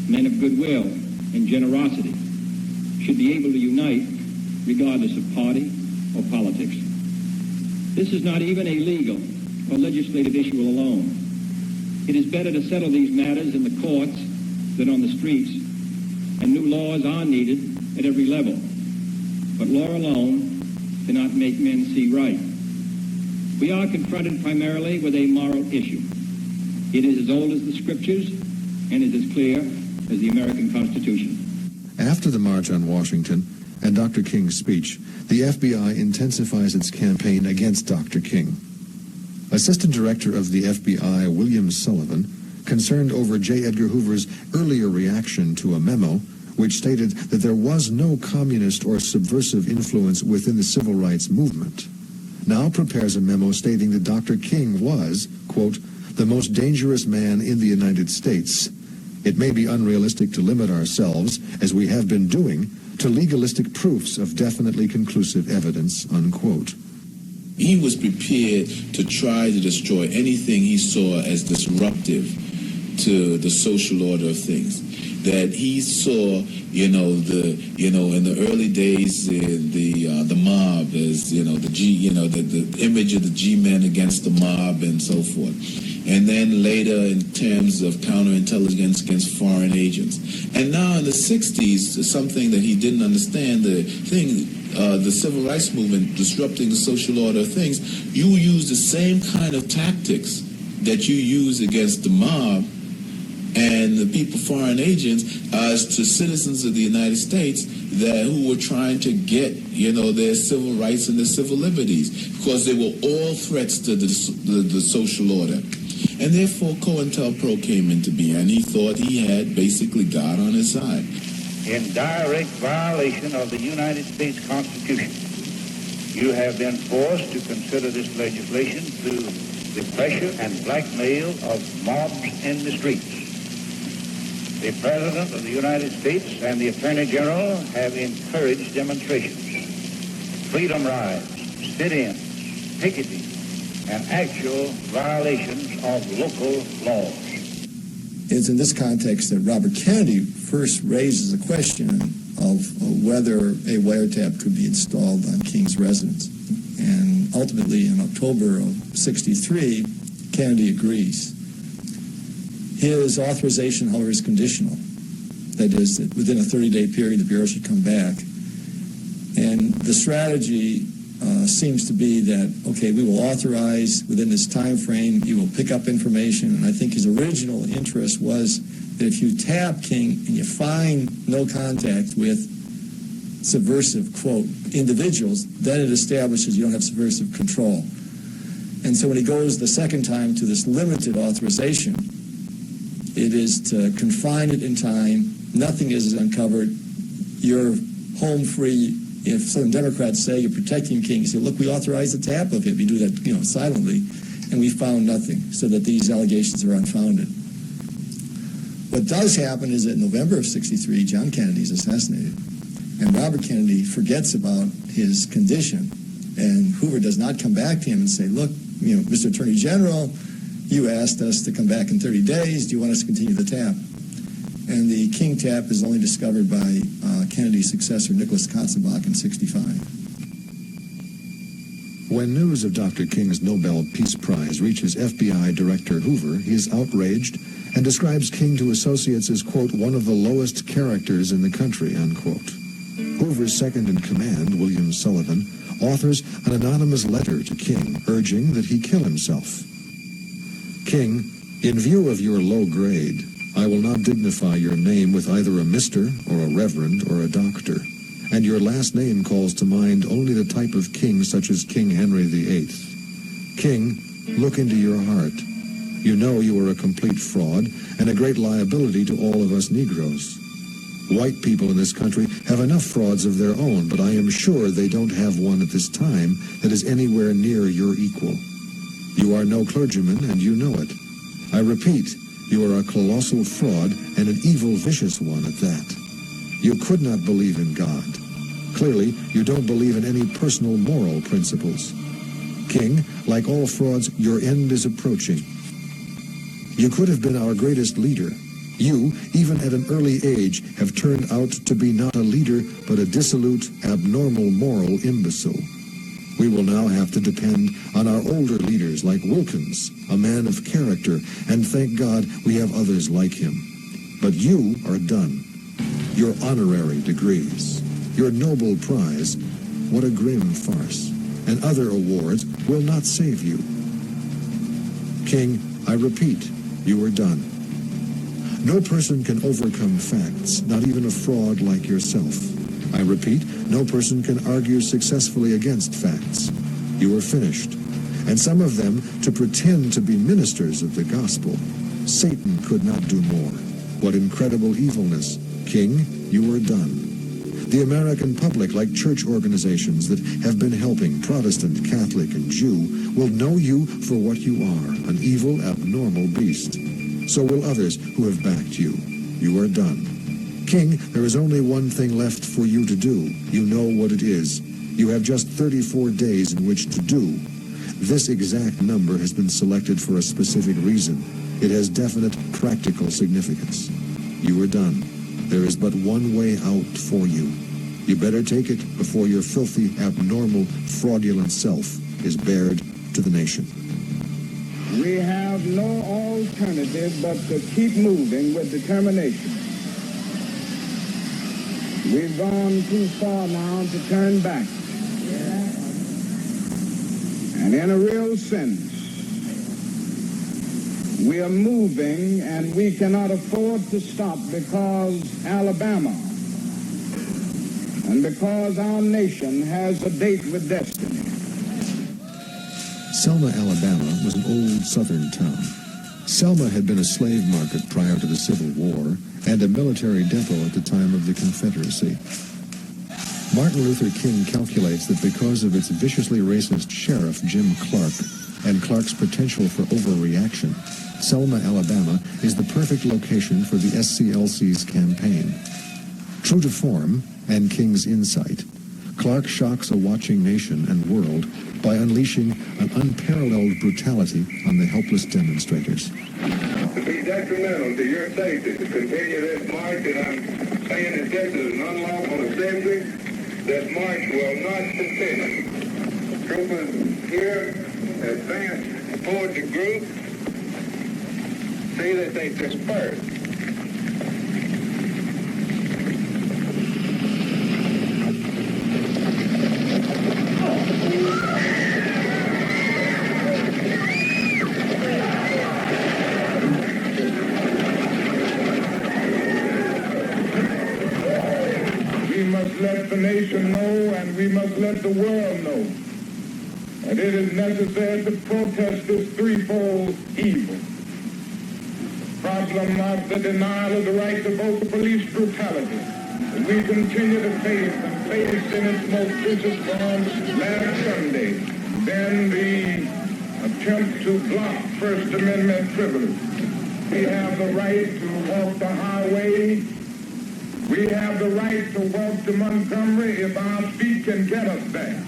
men of goodwill and generosity should be able to unite regardless of party or politics. This is not even a legal or legislative issue alone. It is better to settle these matters in the courts than on the streets, and new laws are needed at every level. But law alone cannot make men see right. We are confronted primarily with a moral issue. It is as old as the scriptures and is as clear as the American Constitution. After the March on Washington and Dr. King's speech, the FBI intensifies its campaign against Dr. King. Assistant Director of the FBI, William Sullivan, concerned over J. Edgar Hoover's earlier reaction to a memo which stated that there was no communist or subversive influence within the civil rights movement, now prepares a memo stating that Dr. King was, quote, the most dangerous man in the United States. It may be unrealistic to limit ourselves, as we have been doing, to legalistic proofs of definitely conclusive evidence, unquote. He was prepared to try to destroy anything he saw as disruptive to the social order of things. That he saw, in the early days, the mob as, the image of the G-men against the mob and so forth. And then later in terms of counterintelligence against foreign agents. And now in the 60s, something that he didn't understand, the civil rights movement disrupting the social order of things, you use the same kind of tactics that you use against the mob and the people, foreign agents, as to citizens of the United States who were trying to get, their civil rights and their civil liberties, because they were all threats to the social order. And therefore, COINTELPRO came into being, and he thought he had basically God on his side. In direct violation of the United States Constitution, you have been forced to consider this legislation through the pressure and blackmail of mobs in the streets. The President of the United States and the Attorney General have encouraged demonstrations, freedom rides, sit-ins, picketing, and actual violations of local laws. It's in this context that Robert Kennedy first raises the question of whether a wiretap could be installed on King's residence. And ultimately, in October of '63, Kennedy agrees. His authorization, however, is conditional. That is, that within a 30-day period, the Bureau should come back. And the strategy seems to be that, okay, we will authorize within this time frame, you will pick up information. And I think his original interest was that if you tap King and you find no contact with subversive, quote, individuals, then it establishes you don't have subversive control. And so when he goes the second time to this limited authorization, it is to confine it in time. Nothing is uncovered. You're home free. If some Democrats say you're protecting King, you say, look, we authorized the tap of him. You do that, silently. And we found nothing, so that these allegations are unfounded. What does happen is that in November of '63, John Kennedy is assassinated. And Robert Kennedy forgets about his condition. And Hoover does not come back to him and say, look, Mr. Attorney General, you asked us to come back in 30 days. Do you want us to continue the tap? And the King tap is only discovered by Kennedy's successor, Nicholas Katzenbach, in '65. When news of Dr. King's Nobel Peace Prize reaches FBI Director Hoover, he is outraged and describes King to associates as, quote, one of the lowest characters in the country, unquote. Hoover's second-in-command, William Sullivan, authors an anonymous letter to King urging that he kill himself. King, in view of your low grade, I will not dignify your name with either a Mr. or a Reverend or a Doctor, and your last name calls to mind only the type of king such as King Henry VIII. King, look into your heart. You know you are a complete fraud and a great liability to all of us Negroes. White people in this country have enough frauds of their own, but I am sure they don't have one at this time that is anywhere near your equal. You are no clergyman, and you know it. I repeat, you are a colossal fraud and an evil, vicious one at that. You could not believe in God. Clearly, you don't believe in any personal moral principles. King, like all frauds, your end is approaching. You could have been our greatest leader. You, even at an early age, have turned out to be not a leader, but a dissolute, abnormal, moral imbecile. We will now have to depend on our older leaders like Wilkins, a man of character, and thank God we have others like him. But you are done. Your honorary degrees, your Nobel Prize, what a grim farce, and other awards will not save you. King, I repeat, you are done. No person can overcome facts, not even a fraud like yourself. I repeat, no person can argue successfully against facts. You are finished. And some of them to pretend to be ministers of the gospel. Satan could not do more. What incredible evilness. King, you are done. The American public, like church organizations that have been helping Protestant, Catholic, and Jew, will know you for what you are, an evil, abnormal beast. So will others who have backed you. You are done. King, there is only one thing left for you to do. You know what it is. You have just 34 days in which to do. This exact number has been selected for a specific reason. It has definite practical significance. You are done. There is but one way out for you. You better take it before your filthy, abnormal, fraudulent self is bared to the nation. We have no alternative but to keep moving with determination. We've gone too far now to turn back. And in a real sense, we are moving and we cannot afford to stop because Alabama and because our nation has a date with destiny. Selma, Alabama was an old southern town. Selma had been a slave market prior to the Civil War and a military depot at the time of the Confederacy. Martin Luther King calculates that because of its viciously racist sheriff, Jim Clark, and Clark's potential for overreaction, Selma, Alabama is the perfect location for the SCLC's campaign. True to form and King's insight, Clark shocks a watching nation and world by unleashing an unparalleled brutality on the helpless demonstrators. To be detrimental to your safety to continue this march, and I'm saying that this is an unlawful assembly, this march will not continue. Troopers here advance toward the group. See that they disperse. them know, and we must let the world know, that it is necessary to protest this threefold evil. The problem of the denial of the right to vote, the police brutality that we continue to face and face in its most vicious form last Sunday. Then the attempt to block First Amendment privilege. We have the right to walk the highway. We have the right to walk to Montgomery if our feet can get us there.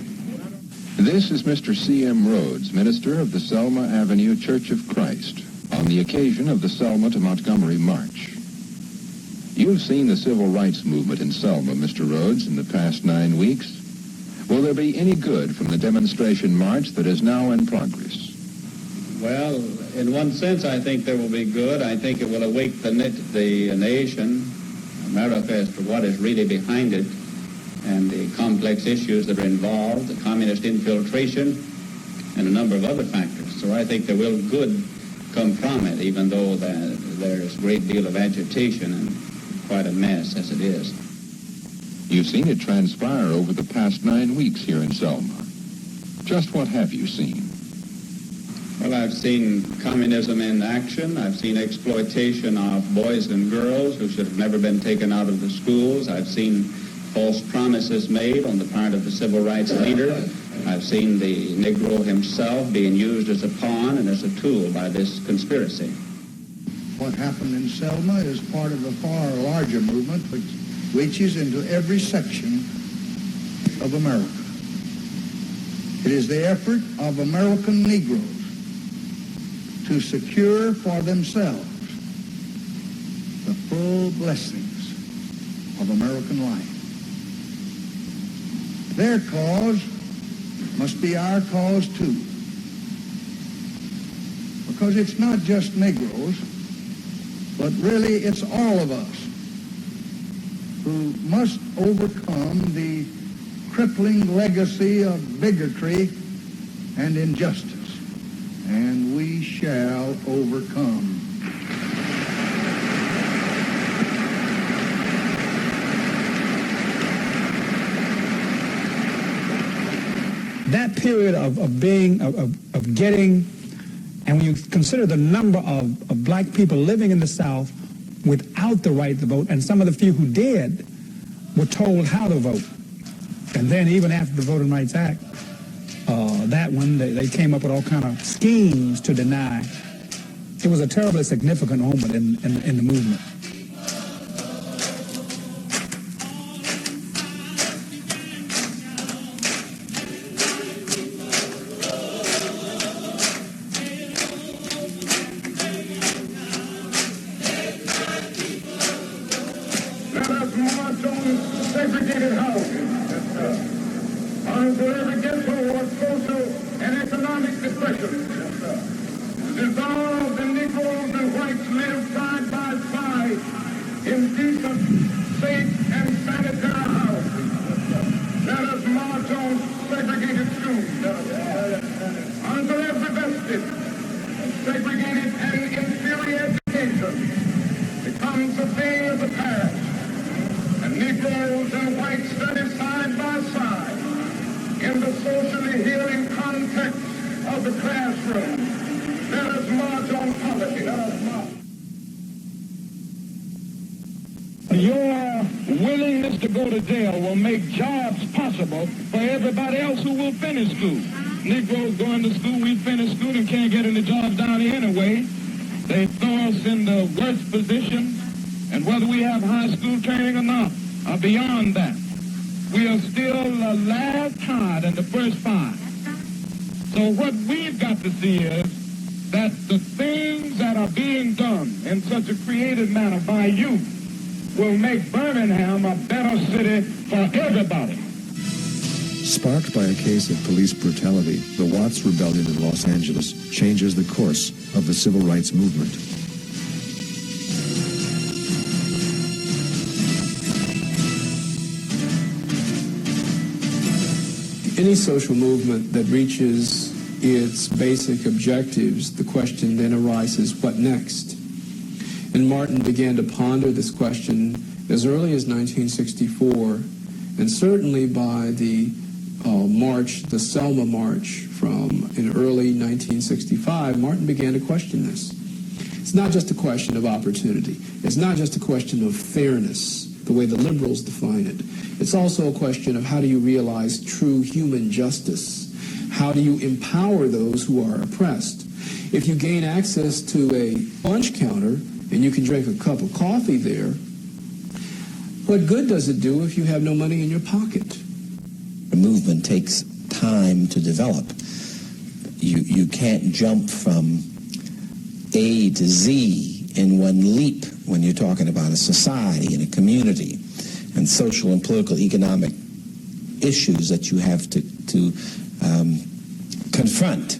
This is Mr. C.M. Rhodes, minister of the Selma Avenue Church of Christ, on the occasion of the Selma to Montgomery March. You've seen the civil rights movement in Selma, Mr. Rhodes, in the past 9 weeks. Will there be any good from the demonstration march that is now in progress? Well, in one sense, I think there will be good. I think it will awake the nation, America, as to what is really behind it and the complex issues that are involved, the communist infiltration, and a number of other factors. So I think there will good come from it, even though there's a great deal of agitation and quite a mess as it is. You've seen it transpire over the past 9 weeks here in Selma. Just what have you seen? Well, I've seen communism in action. I've seen exploitation of boys and girls who should have never been taken out of the schools. I've seen false promises made on the part of the civil rights leader. I've seen the Negro himself being used as a pawn and as a tool by this conspiracy. What happened in Selma is part of a far larger movement which reaches into every section of America. It is the effort of American Negroes to secure for themselves the full blessings of American life. Their cause must be our cause too. Because it's not just Negroes, but really it's all of us who must overcome the crippling legacy of bigotry and injustice. And we shall overcome. That period of getting, and when you consider the number of black people living in the South without the right to vote, and some of the few who did were told how to vote. And then even after the Voting Rights Act, that one, they came up with all kind of schemes to deny. It was a terribly significant moment in the movement. Let us march on segregated housing. Until every ghetto of social and economic depression. Dissolve the Negroes and whites live side by side in decent, safe, and sanitary housing. Let us march on segregated schools. Until every vested, segregated, and inferior education becomes a thing of the past. And Negroes and whites study side by side in the socially healing context of the classroom. Let us march on poverty. Let us march. Your willingness to go to jail will make jobs possible for everybody else who will finish school. Negroes going to school, we finish school and can't get any jobs down here anyway. They throw us in the worst position, and whether we have high school training or not, are beyond that. We are still last tied in the first five. So what we've got to see is that the things that are being done in such a creative manner by you will make Birmingham a better city for everybody. Sparked by a case of police brutality, the Watts Rebellion in Los Angeles changes the course of the civil rights movement. Any social movement that reaches its basic objectives, the question then arises, what next? And Martin began to ponder this question as early as 1964 And certainly by the march, the Selma March in early 1965, Martin began to question this. It's not just a question of opportunity. It's not just a question of fairness, the way the liberals define it. It's also a question of how do you realize true human justice? How do you empower those who are oppressed? If you gain access to a lunch counter and you can drink a cup of coffee there, what good does it do if you have no money in your pocket? A movement takes time to develop. You can't jump from A to Z in one leap when you're talking about a society and a community and social and political economic issues that you have to confront.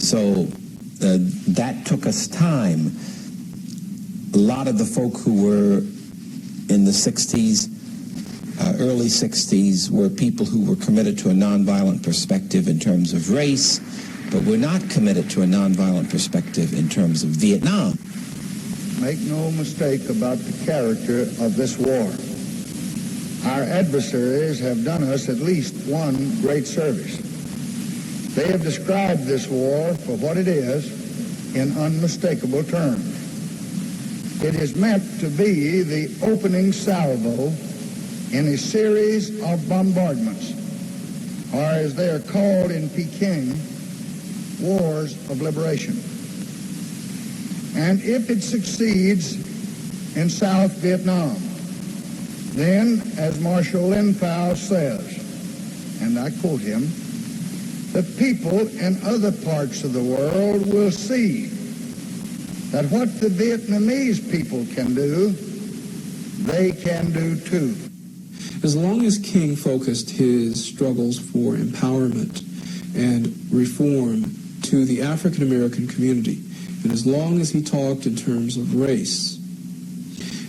So that took us time. A lot of the folk who were in the 60s, early 60s, were people who were committed to a nonviolent perspective in terms of race, but were not committed to a nonviolent perspective in terms of Vietnam. Make no mistake about the character of this war. Our adversaries have done us at least one great service. They have described this war for what it is in unmistakable terms. It is meant to be the opening salvo in a series of bombardments, or as they are called in Peking, wars of liberation. And if it succeeds in South Vietnam, then, as Marshal Lin Pao says, and I quote him, the people in other parts of the world will see that what the Vietnamese people can do, they can do too. As long as King focused his struggles for empowerment and reform to the African American community, and as long as he talked in terms of race,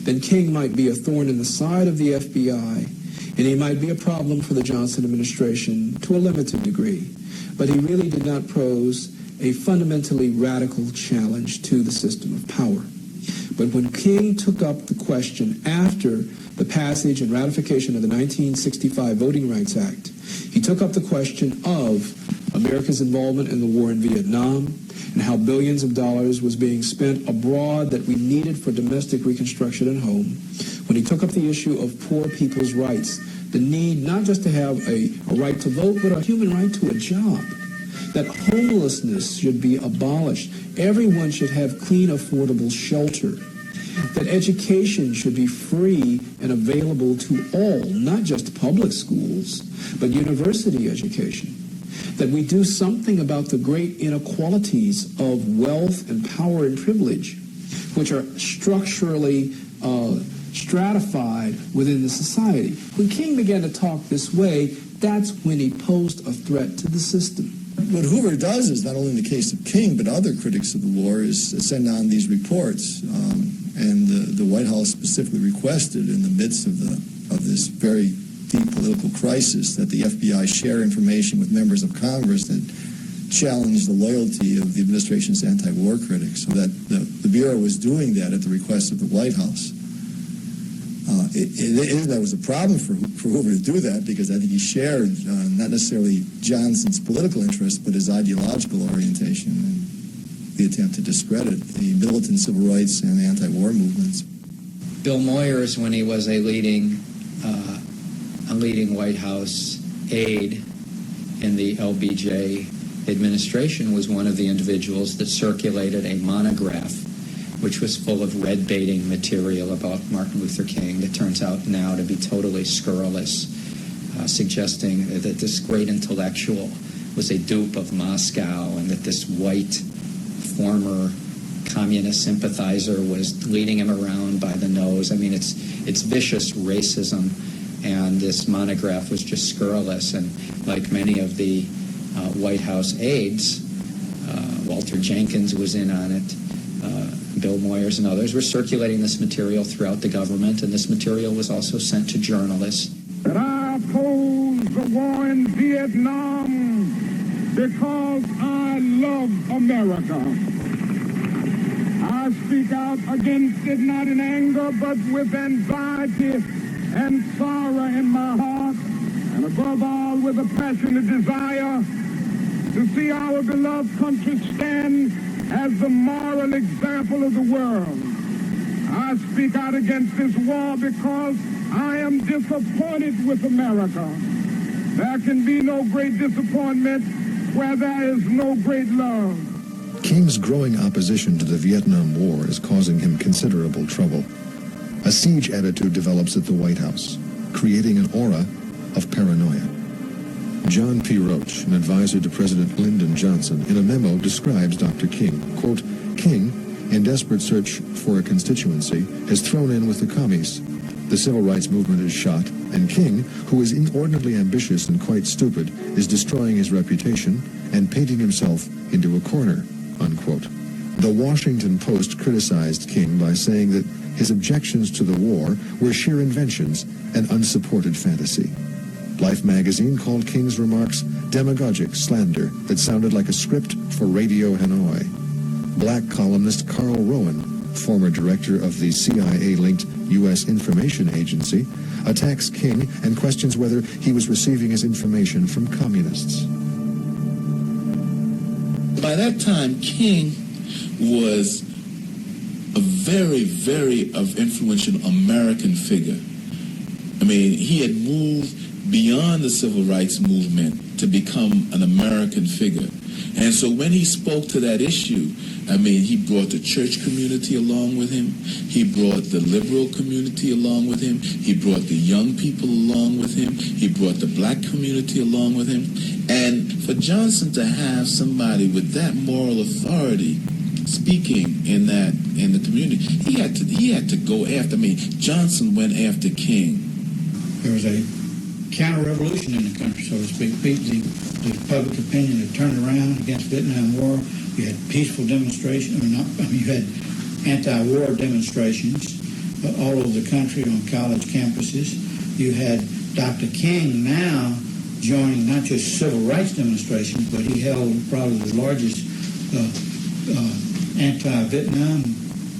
then King might be a thorn in the side of the FBI, and he might be a problem for the Johnson administration to a limited degree. But he really did not pose a fundamentally radical challenge to the system of power. But when King took up the question after the passage and ratification of the 1965 Voting Rights Act, he took up the question of America's involvement in the war in Vietnam and how billions of dollars was being spent abroad that we needed for domestic reconstruction at home. When he took up the issue of poor people's rights, the need not just to have a right to vote, but a human right to a job, that homelessness should be abolished, everyone should have clean, affordable shelter, that education should be free and available to all, not just public schools, but university education, that we do something about the great inequalities of wealth and power and privilege, which are structurally stratified within the society. When King began to talk this way, that's when he posed a threat to the system. What Hoover does is, not only in the case of King, but other critics of the war, is send on these reports. And the White House specifically requested, in the midst of this very deep political crisis, that the FBI share information with members of Congress that challenge the loyalty of the administration's anti-war critics. So that the Bureau was doing that at the request of the White House. That was a problem for Hoover to do that, because I think he shared not necessarily Johnson's political interests, but his ideological orientation and the attempt to discredit the militant civil rights and anti-war movements. Bill Moyers, when he was a leading White House aide in the LBJ administration, was one of the individuals that circulated a monograph which was full of red-baiting material about Martin Luther King that turns out now to be totally scurrilous, suggesting that this great intellectual was a dupe of Moscow and that this white former communist sympathizer was leading him around by the nose. I mean, it's vicious racism, and this monograph was just scurrilous. And like many of the White House aides, Walter Jenkins was in on it, Bill Moyers and others were circulating this material throughout the government, and this material was also sent to journalists. That I oppose the war in Vietnam because I love America. I speak out against it not in anger, but with anxiety and sorrow in my heart. Above all, with a passionate desire to see our beloved country stand as the moral example of the world. I speak out against this war because I am disappointed with America. There can be no great disappointment where there is no great love. King's growing opposition to the Vietnam War is causing him considerable trouble. A siege attitude develops at the White House, creating an aura of paranoia. John P. Roach, an advisor to President Lyndon Johnson, in a memo describes Dr. King. Quote, King, in desperate search for a constituency, has thrown in with the commies. The civil rights movement is shot, and King, who is inordinately ambitious and quite stupid, is destroying his reputation and painting himself into a corner, unquote. The Washington Post criticized King by saying that his objections to the war were sheer inventions and unsupported fantasy. Life magazine called King's remarks demagogic slander that sounded like a script for Radio Hanoi. Black columnist Carl Rowan, former director of the CIA-linked U.S. Information Agency, attacks King and questions whether he was receiving his information from communists. By that time, King was a very, very influential American figure. I mean, he had moved beyond the civil rights movement to become an American figure. And so when he spoke to that issue, I mean, he brought the church community along with him. He brought the liberal community along with him. He brought the young people along with him. He brought the black community along with him. And for Johnson to have somebody with that moral authority speaking in the community, he had to go after. I mean, Johnson went after King. There was a counter-revolution in the country, so to speak. The public opinion had turned around against the Vietnam War. You had peaceful demonstrations, you had anti-war demonstrations all over the country on college campuses. You had Dr. King now joining not just civil rights demonstrations, but he held probably the largest anti-Vietnam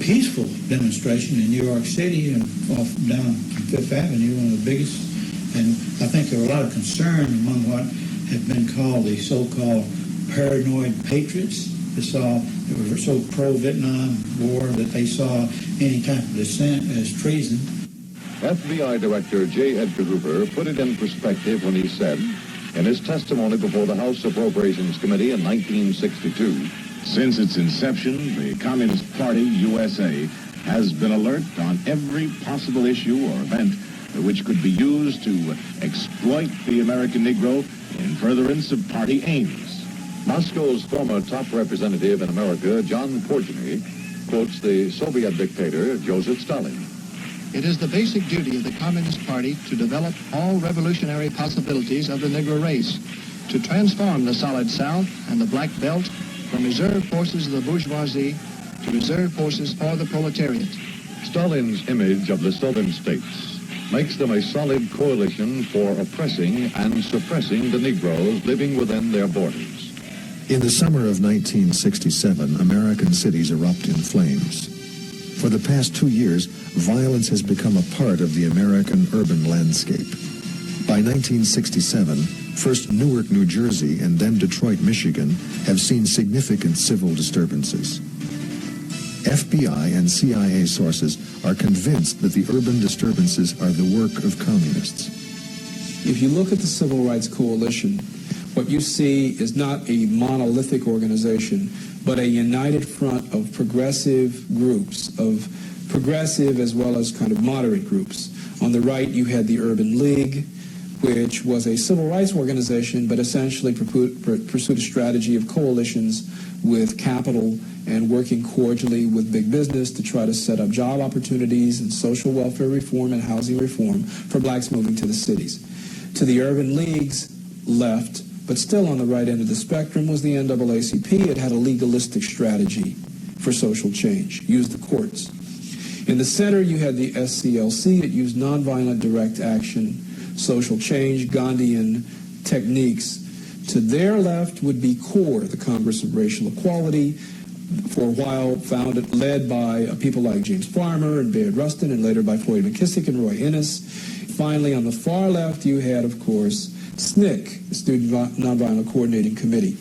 peaceful demonstration in New York City and off down Fifth Avenue, one of the biggest. And I think there were a lot of concern among what had been called the so-called paranoid patriots. They were so pro-Vietnam War that they saw any type of dissent as treason. FBI Director J. Edgar Hoover put it in perspective when he said, in his testimony before the House Appropriations Committee in 1962, since its inception, the Communist Party, USA, has been alert on every possible issue or event which could be used to exploit the American Negro in furtherance of party aims. Moscow's former top representative in America, John Porgeny, quotes the Soviet dictator Joseph Stalin. It is the basic duty of the Communist Party to develop all revolutionary possibilities of the Negro race, to transform the Solid South and the Black Belt from reserve forces of the bourgeoisie to reserve forces for the proletariat. Stalin's image of the Southern states makes them a solid coalition for oppressing and suppressing the Negroes living within their borders. In the summer of 1967, American cities erupt in flames. For the past 2 years, violence has become a part of the American urban landscape. By 1967, first Newark, New Jersey, and then Detroit, Michigan, have seen significant civil disturbances. FBI and CIA sources are convinced that the urban disturbances are the work of communists. If you look at the Civil Rights Coalition, what you see is not a monolithic organization, but a united front of progressive groups, of progressive as well as kind of moderate groups. On the right, you had the Urban League, which was a civil rights organization, but essentially pursued a strategy of coalitions with capital and working cordially with big business to try to set up job opportunities and social welfare reform and housing reform for blacks moving to the cities. To the Urban League's left, but still on the right end of the spectrum, was the NAACP. It had a legalistic strategy for social change, used the courts. In the center, you had the SCLC. It used nonviolent direct action, social change, Gandhian techniques. To their left would be CORE, the Congress of Racial Equality, for a while led by people like James Farmer and Bayard Rustin, and later by Floyd McKissick and Roy Innis. Finally, on the far left, you had, of course, SNCC, the Student Nonviolent Coordinating Committee.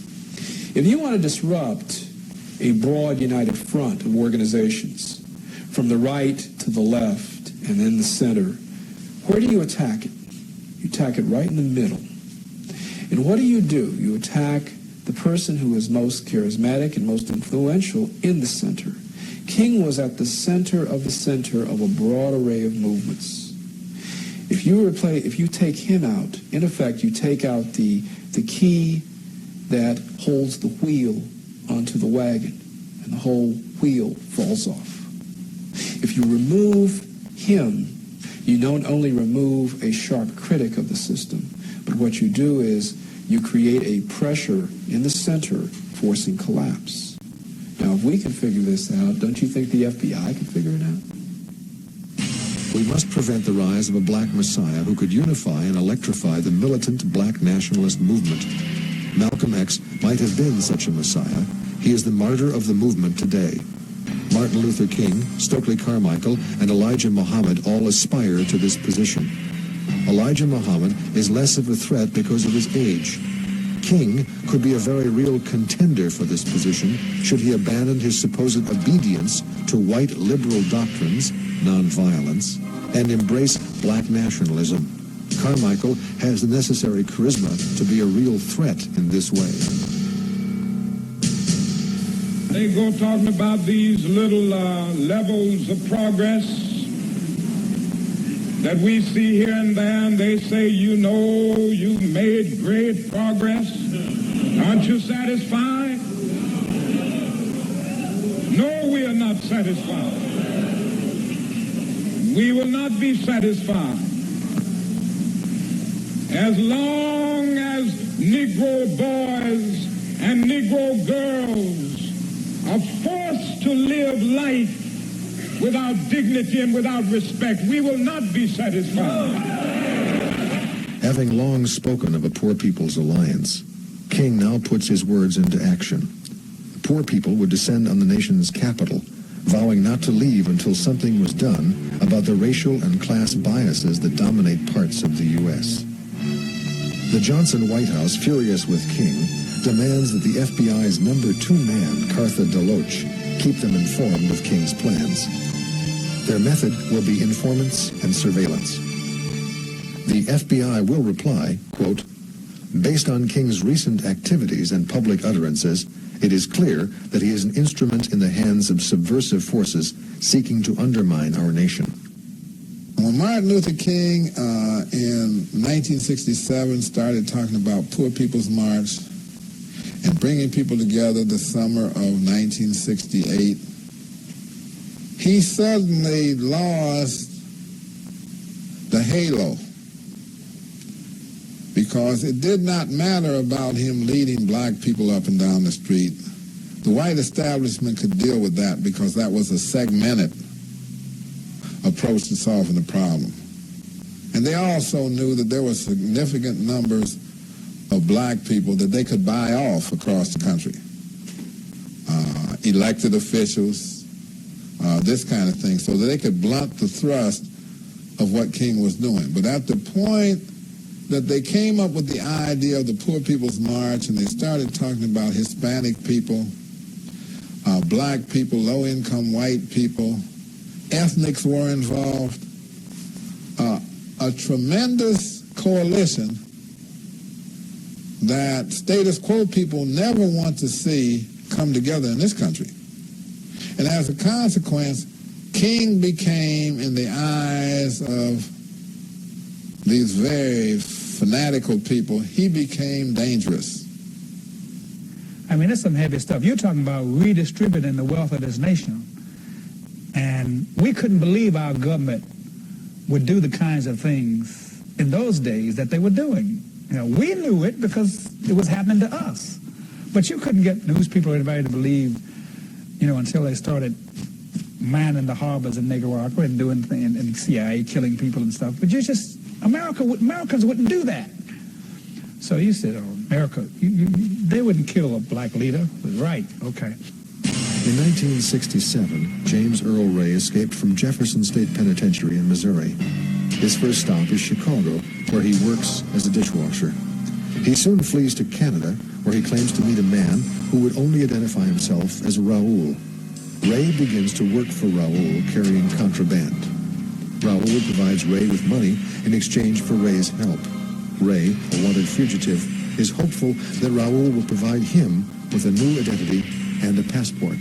If you want to disrupt a broad united front of organizations from the right to the left and in the center, where do you attack it? You attack it right in the middle. And what do? You attack the person who is most charismatic and most influential in the center. King was at the center of a broad array of movements. If you take him out, in effect, you take out the key that holds the wheel onto the wagon, and the whole wheel falls off. If you remove him, you don't only remove a sharp critic of the system, but what you do is you create a pressure in the center forcing collapse. Now, if we can figure this out, don't you think the FBI can figure it out? We must prevent the rise of a black messiah who could unify and electrify the militant black nationalist movement. Malcolm X might have been such a messiah. He is the martyr of the movement today. Martin Luther King, Stokely Carmichael, and Elijah Muhammad all aspire to this position. Elijah Muhammad is less of a threat because of his age. King could be a very real contender for this position should he abandon his supposed obedience to white liberal doctrines, nonviolence, and embrace black nationalism. Carmichael has the necessary charisma to be a real threat in this way. They go talking about these little levels of progress that we see here and there, and they say, you know, you've made great progress. Aren't you satisfied? No, we are not satisfied. We will not be satisfied as long as Negro boys and Negro girls are forced to live life without dignity and without respect. We will not be satisfied. Having long spoken of a Poor People's Alliance, King now puts his words into action. The poor people would descend on the nation's capital, vowing not to leave until something was done about the racial and class biases that dominate parts of the U.S. The Johnson White House, furious with King, demands that the FBI's number 2 man, Cartha DeLoach, keep them informed of King's plans. Their method will be informants and surveillance. The FBI will reply, quote, based on King's recent activities and public utterances, it is clear that he is an instrument in the hands of subversive forces seeking to undermine our nation. When Martin Luther King in 1967 started talking about Poor People's March and bringing people together the summer of 1968, he suddenly lost the halo, because it did not matter about him leading black people up and down the street. The white establishment could deal with that because that was a segmented approach to solving the problem. And they also knew that there were significant numbers of black people that they could buy off across the country. Elected officials, this kind of thing, so that they could blunt the thrust of what King was doing. But at the point that they came up with the idea of the Poor People's March and they started talking about Hispanic people, black people, low-income white people, ethnics were involved, a tremendous coalition that status quo people never want to see come together in this country. And as a consequence, King became, in the eyes of these very fanatical people, he became dangerous. I mean, it's some heavy stuff. You're talking about redistributing the wealth of this nation. And we couldn't believe our government would do the kinds of things in those days that they were doing. You know, we knew it because it was happening to us. But you couldn't get newspeople or anybody to believe, you know, until they started mining the harbors in Nicaragua and doing things, and CIA killing people and stuff. But Americans wouldn't do that. So you said, oh, America, they wouldn't kill a black leader. It was right, okay. In 1967, James Earl Ray escaped from Jefferson State Penitentiary in Missouri. His first stop is Chicago, where he works as a dishwasher. He soon flees to Canada, where he claims to meet a man who would only identify himself as Raoul. Ray begins to work for Raoul carrying contraband. Raoul provides Ray with money in exchange for Ray's help. Ray, a wanted fugitive, is hopeful that Raoul will provide him with a new identity and a passport.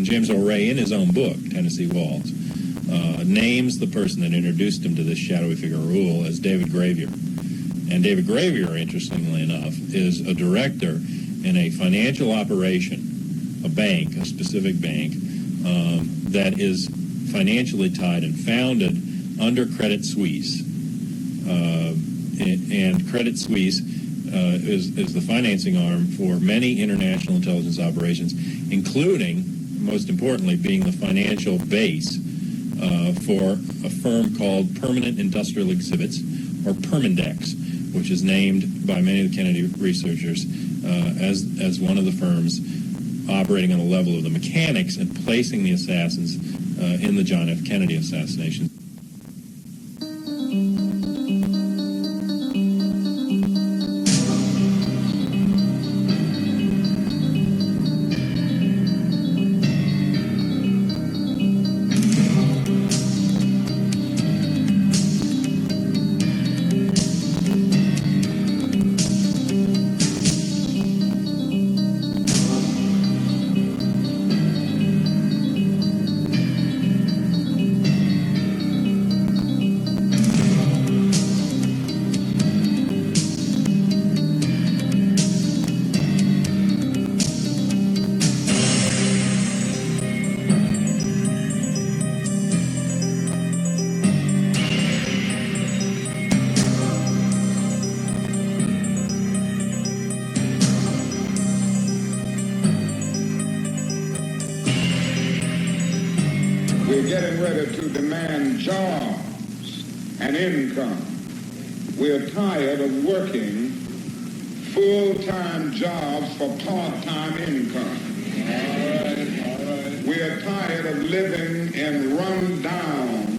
James O. Ray, in his own book, Tennessee Waltz, names the person that introduced him to this shadowy figure Raoul as David Gravier. And David Gravier, interestingly enough, is a director in a financial operation, a bank, a specific bank, that is financially tied and founded under Credit Suisse. And Credit Suisse is the financing arm for many international intelligence operations, including, most importantly, being the financial base for a firm called Permanent Industrial Exhibits, or Permindex, which is named by many of the Kennedy researchers as one of the firms operating on the level of the mechanics and placing the assassins in the John F. Kennedy assassination. We're getting ready to demand jobs and income. We're tired of working full-time jobs for part-time income. We're tired of living in run-down,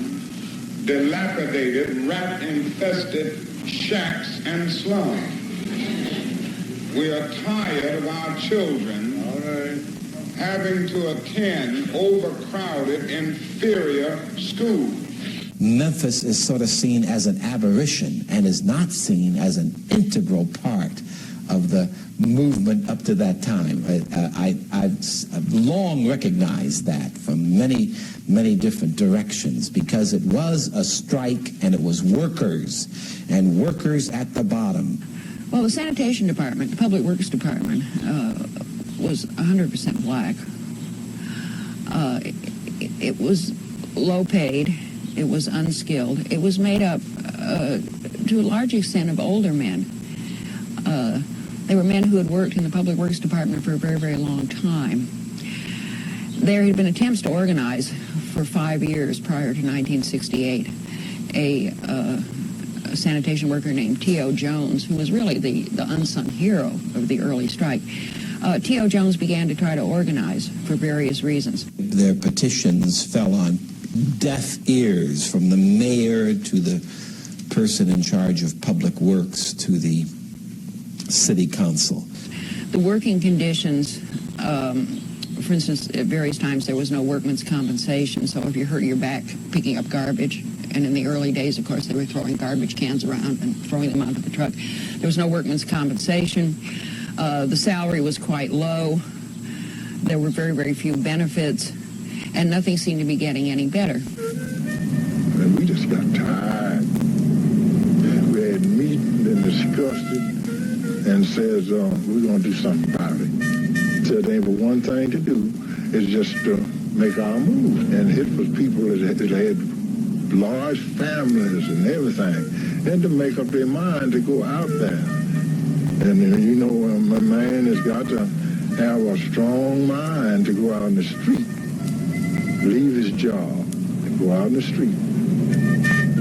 dilapidated, rat-infested shacks and slums. We are tired of our children having to attend overcrowded, inferior schools. Memphis is sort of seen as an aberration and is not seen as an integral part of the movement up to that time. I've long recognized that from many, many different directions, because it was a strike and it was workers, and workers at the bottom. Well, the sanitation department, the public works department, was 100% black. It was low paid. It was unskilled. It was made up to a large extent of older men. They were men who had worked in the public works department for a very, very long time. There had been attempts to organize for 5 years prior to 1968 a sanitation worker named T.O. Jones, who was really the unsung hero of the early strike. T.O. Jones began to try to organize for various reasons. Their petitions fell on deaf ears, from the mayor to the person in charge of public works to the city council. The working conditions, for instance, at various times there was no workman's compensation, so if you hurt your back picking up garbage, and in the early days, of course, they were throwing garbage cans around and throwing them onto the truck, there was no workman's compensation. The salary was quite low. There were very, very few benefits, and nothing seemed to be getting any better. And we just got tired. We had meeting and discussed it and says, we're going to do something about it. Said there ain't but one thing to do, is just to make our move. And it was people that had large families and everything, and to make up their mind to go out there. And you know, a man has got to have a strong mind to go out in the street, leave his job, and go out in the street.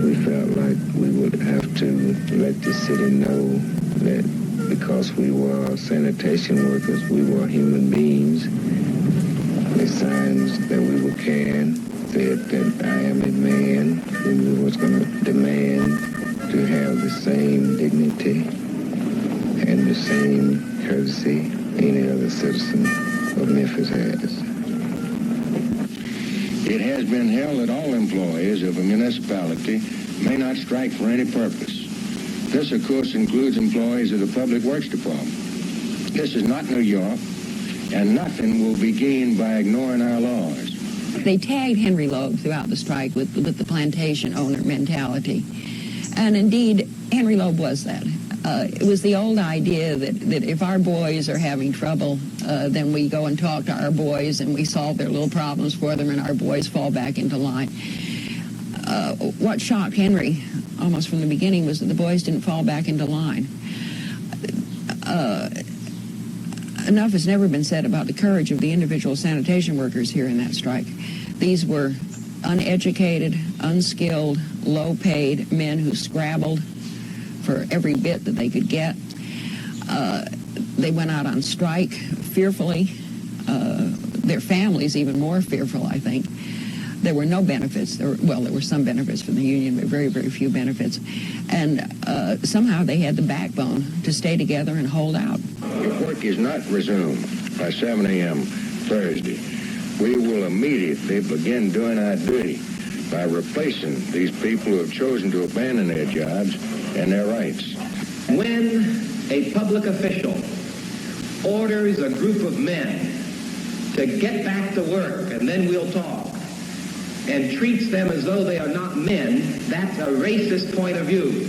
We felt like we would have to let the city know that because we were sanitation workers, we were human beings, can said that I am a man who was going to demand to have the same dignity and the same courtesy any other citizen of Memphis has. It has been held that all employees of a municipality may not strike for any purpose. This, of course, includes employees of the Public Works Department. This is not New York, and nothing will be gained by ignoring our laws. They tagged Henry Loeb throughout the strike with the plantation owner mentality. And indeed, Henry Loeb was that. It was the old idea that if our boys are having trouble, then we go and talk to our boys and we solve their little problems for them and our boys fall back into line. What shocked Henry almost from the beginning was that the boys didn't fall back into line. Enough has never been said about the courage of the individual sanitation workers here in that strike. These were uneducated, unskilled, low-paid men who scrabbled for every bit that they could get. They went out on strike fearfully, their families even more fearful, I think. There were no benefits. There were some benefits from the union, but very, very few benefits. And somehow they had the backbone to stay together and hold out. If work is not resumed by 7 a.m. Thursday, we will immediately begin doing our duty by replacing these people who have chosen to abandon their jobs and their rights. When a public official orders a group of men to get back to work and then we'll talk, and treats them as though they are not men, that's a racist point of view.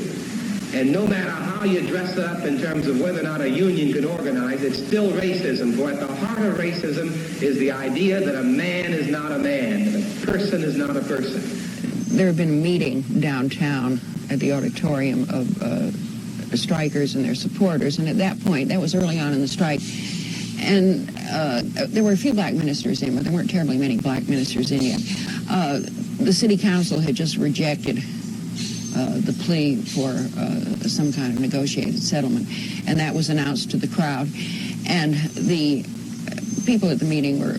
And no matter how you dress it up in terms of whether or not a union could organize, it's still racism. For at the heart of racism is the idea that a man is not a man, that a person is not a person. There had been a meeting downtown at the auditorium of strikers and their supporters, and at that point, that was early on in the strike, and there were a few black ministers in, but there weren't terribly many black ministers in yet. The city council had just rejected the plea for some kind of negotiated settlement, and that was announced to the crowd. And the people at the meeting were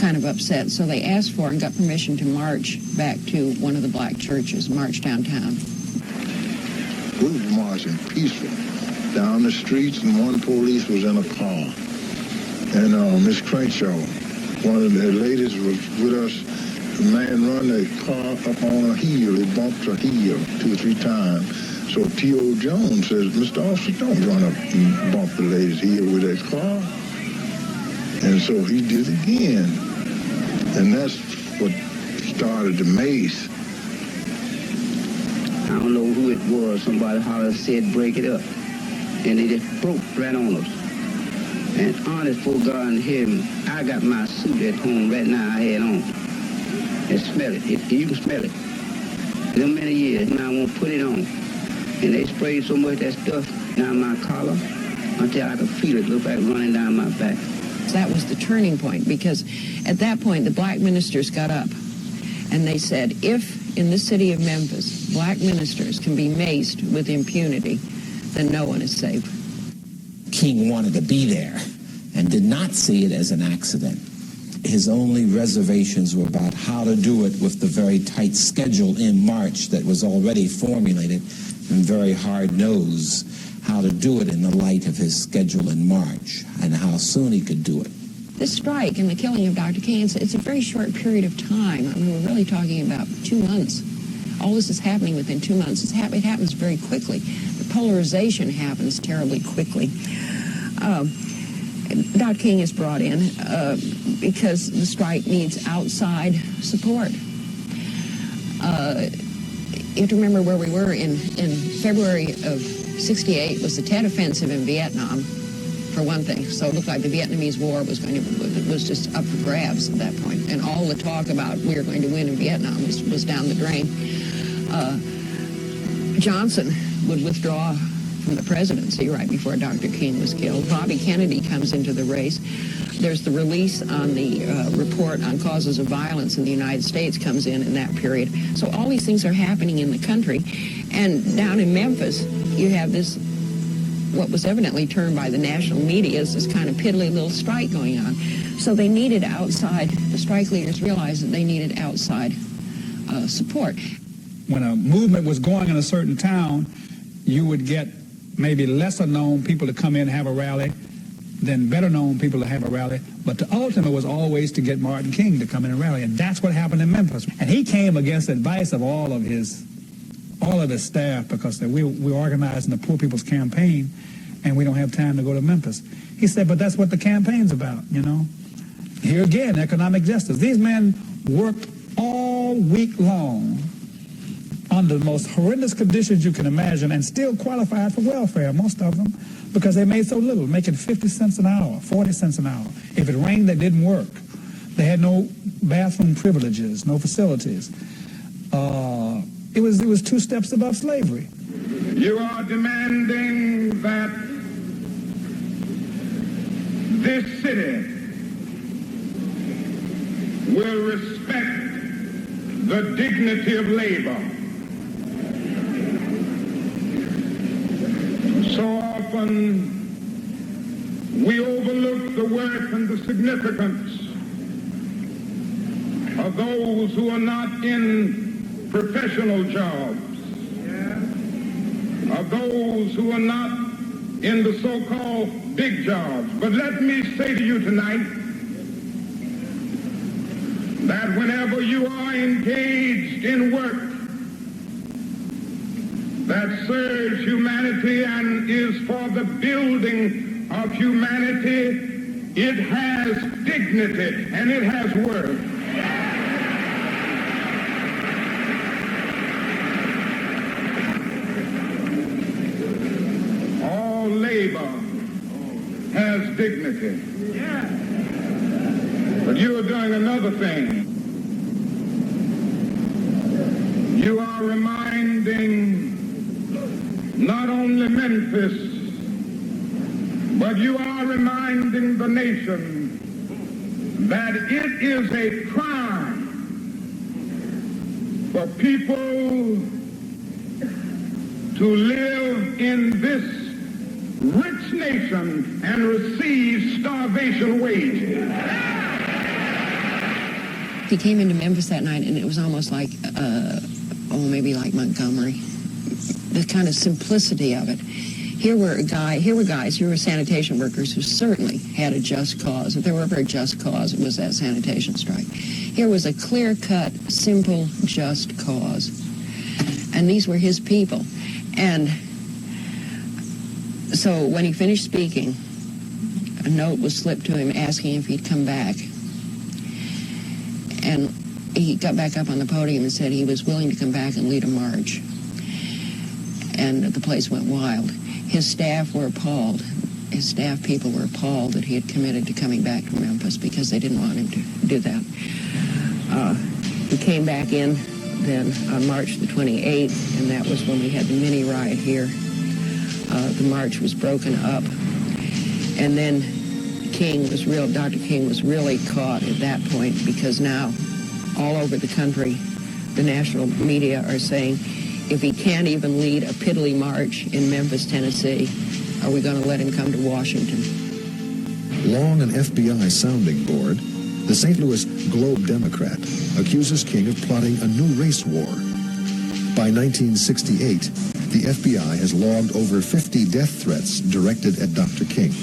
kind of upset, so they asked for and got permission to march back to one of the black churches, march downtown. We were marching peaceful down the streets, and one police was in a car. And Miss Crenshaw, one of the ladies, was with us. The man run the car up on a hill. It bumped a hill 2 or 3 times. So T.O. Jones says, Mr. Officer, don't run up and bump the lady's heel with that car. And so he did again. And that's what started the maze. I don't know who it was. Somebody hollered, said, break it up. And they just broke right on us. And honest for God in heaven, I got my suit at home right now I had on. And smell it. You can smell it. Them many years, now I won't put it on. And they sprayed so much that stuff down my collar until I could feel it look like running down my back. That was the turning point, because at that point the black ministers got up and they said, if in the city of Memphis black ministers can be maced with impunity, then no one is safe. King wanted to be there and did not see it as an accident. His only reservations were about how to do it with the very tight schedule in March that was already formulated, and very hard-nosed how to do it in the light of his schedule in March and how soon he could do it. This strike and the killing of Dr. King, it's a very short period of time. I mean, we're really talking about 2 months. All this is happening within 2 months. It happens very quickly. The polarization happens terribly quickly. Dr. King is brought in because the strike needs outside support. You have to remember where we were in February of '68 was the Tet Offensive in Vietnam, for one thing. So it looked like the Vietnamese War was just up for grabs at that point. And all the talk about we were going to win in Vietnam was down the drain. Johnson would withdraw from the presidency right before Dr. King was killed. Bobby Kennedy comes into the race. There's the release on the report on causes of violence in the United States comes in that period. So all these things are happening in the country. And down in Memphis, you have this what was evidently termed by the national media as this kind of piddly little strike going on. So they needed outside, the strike leaders realized that they needed outside support. When a movement was going in a certain town, you would get maybe lesser known people to come in and have a rally than better known people to have a rally. But the ultimate was always to get Martin King to come in and rally. And that's what happened in Memphis. And he came against the advice of all of his staff, because we're organizing the Poor People's Campaign and we don't have time to go to Memphis. He said, but that's what the campaign's about, you know. Here again, economic justice. These men worked all week long under the most horrendous conditions you can imagine and still qualified for welfare, most of them, because they made so little, making 50 cents an hour, 40 cents an hour. If it rained, they didn't work. They had no bathroom privileges, no facilities. It was 2 steps above slavery. You are demanding that this city will respect the dignity of labor. So often we overlook the worth and the significance of those who are not in professional jobs, of those who are not in the so-called big jobs. But let me say to you tonight that whenever you are engaged in work that serves humanity and is for the building of humanity, it has dignity and it has worth. All labor has dignity. But you are doing another thing. You are reminding not only Memphis, but you are reminding the nation that it is a crime for people to live in this rich nation and receive starvation wages. He came into Memphis that night, and it was almost like, maybe like Montgomery. The kind of simplicity of it. Here were guys who were sanitation workers who certainly had a just cause. If there were ever a just cause, it was that sanitation strike. Here was a clear-cut, simple, just cause. And these were his people. And so when he finished speaking, a note was slipped to him asking if he'd come back. And he got back up on the podium and said he was willing to come back and lead a march. And the place went wild. His staff were appalled. His staff people were appalled that he had committed to coming back to Memphis because they didn't want him to do that. He came back in then on March the 28th, and that was when we had the mini riot here. The march was broken up. And then Dr. King was really caught at that point, because now all over the country, the national media are saying, if he can't even lead a piddly march in Memphis, Tennessee, are we going to let him come to Washington? Long an FBI sounding board, the St. Louis Globe Democrat accuses King of plotting a new race war. By 1968, the FBI has logged over 50 death threats directed at Dr. King.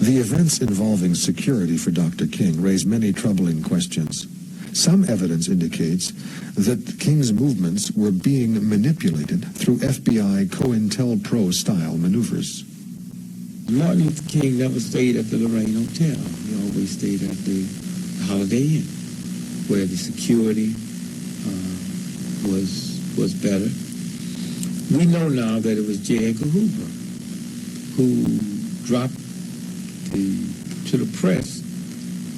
The events involving security for Dr. King raise many troubling questions. Some evidence indicates that King's movements were being manipulated through FBI COINTELPRO style maneuvers. Martin Luther King never stayed at the Lorraine Hotel. He always stayed at the Holiday Inn, where the security was better. We know now that it was J. Edgar Hoover who dropped to the press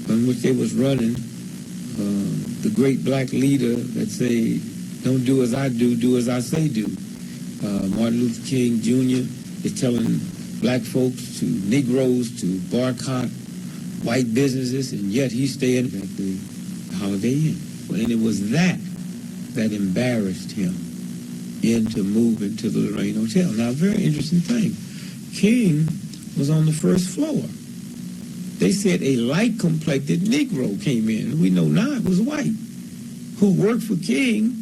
on which they was running the great black leader that say, don't do as I do as I say do. Martin Luther King Jr. is telling black folks, to Negroes, to boycott white businesses, and yet he's staying at the Holiday Inn. And it was that embarrassed him. into moving to the Lorraine Hotel. Now, a very interesting thing. King was on the first floor. They said a light-complected Negro came in. We know now it was white, who worked for King,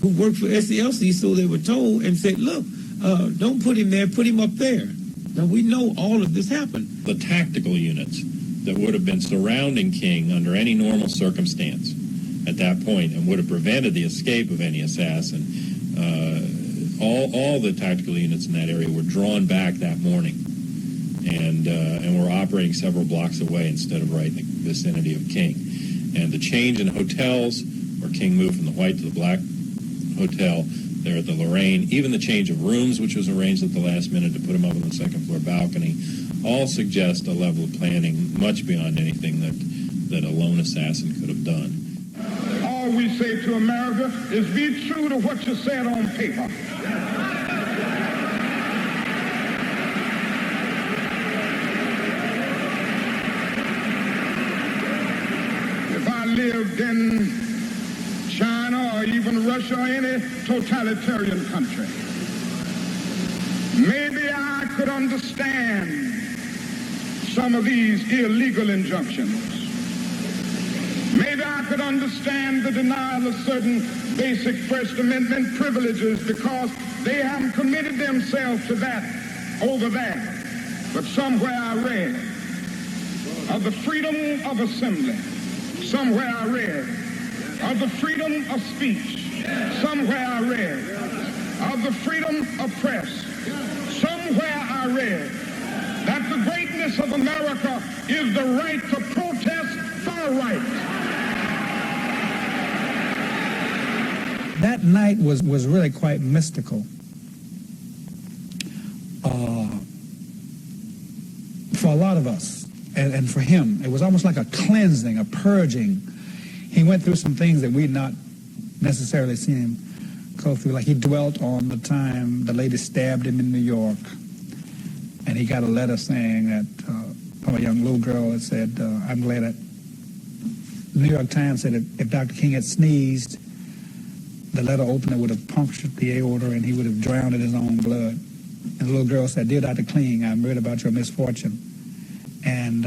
who worked for SCLC, so they were told, and said, look, don't put him there, put him up there. Now, we know all of this happened. The tactical units that would have been surrounding King under any normal circumstance at that point and would have prevented the escape of any assassin, all the tactical units in that area were drawn back that morning and were operating several blocks away instead of right in the vicinity of King. And the change in hotels, where King moved from the white to the black hotel there at the Lorraine, even the change of rooms, which was arranged at the last minute to put him up on the second floor balcony, all suggest a level of planning much beyond anything that a lone assassin could have done. All we say to America is be true to what you said on paper. If I lived in China or even Russia or any totalitarian country, maybe I could understand some of these illegal injunctions. Maybe I could understand the denial of certain basic First Amendment privileges because they haven't committed themselves to that over there. But somewhere I read of the freedom of assembly. Somewhere I read of the freedom of speech. Somewhere I read of the freedom of press. Somewhere I read that the greatness of America is the right to protest far right. That night was really quite mystical. For a lot of us, and for him, it was almost like a cleansing, a purging. He went through some things that we'd not necessarily seen him go through. Like he dwelt on the time the lady stabbed him in New York, and he got a letter saying that from a young little girl that said, I'm glad that the New York Times said if Dr. King had sneezed, the letter opener would have punctured the aorta and he would have drowned in his own blood. And the little girl said, Dear Dr. King, I'm worried about your misfortune. And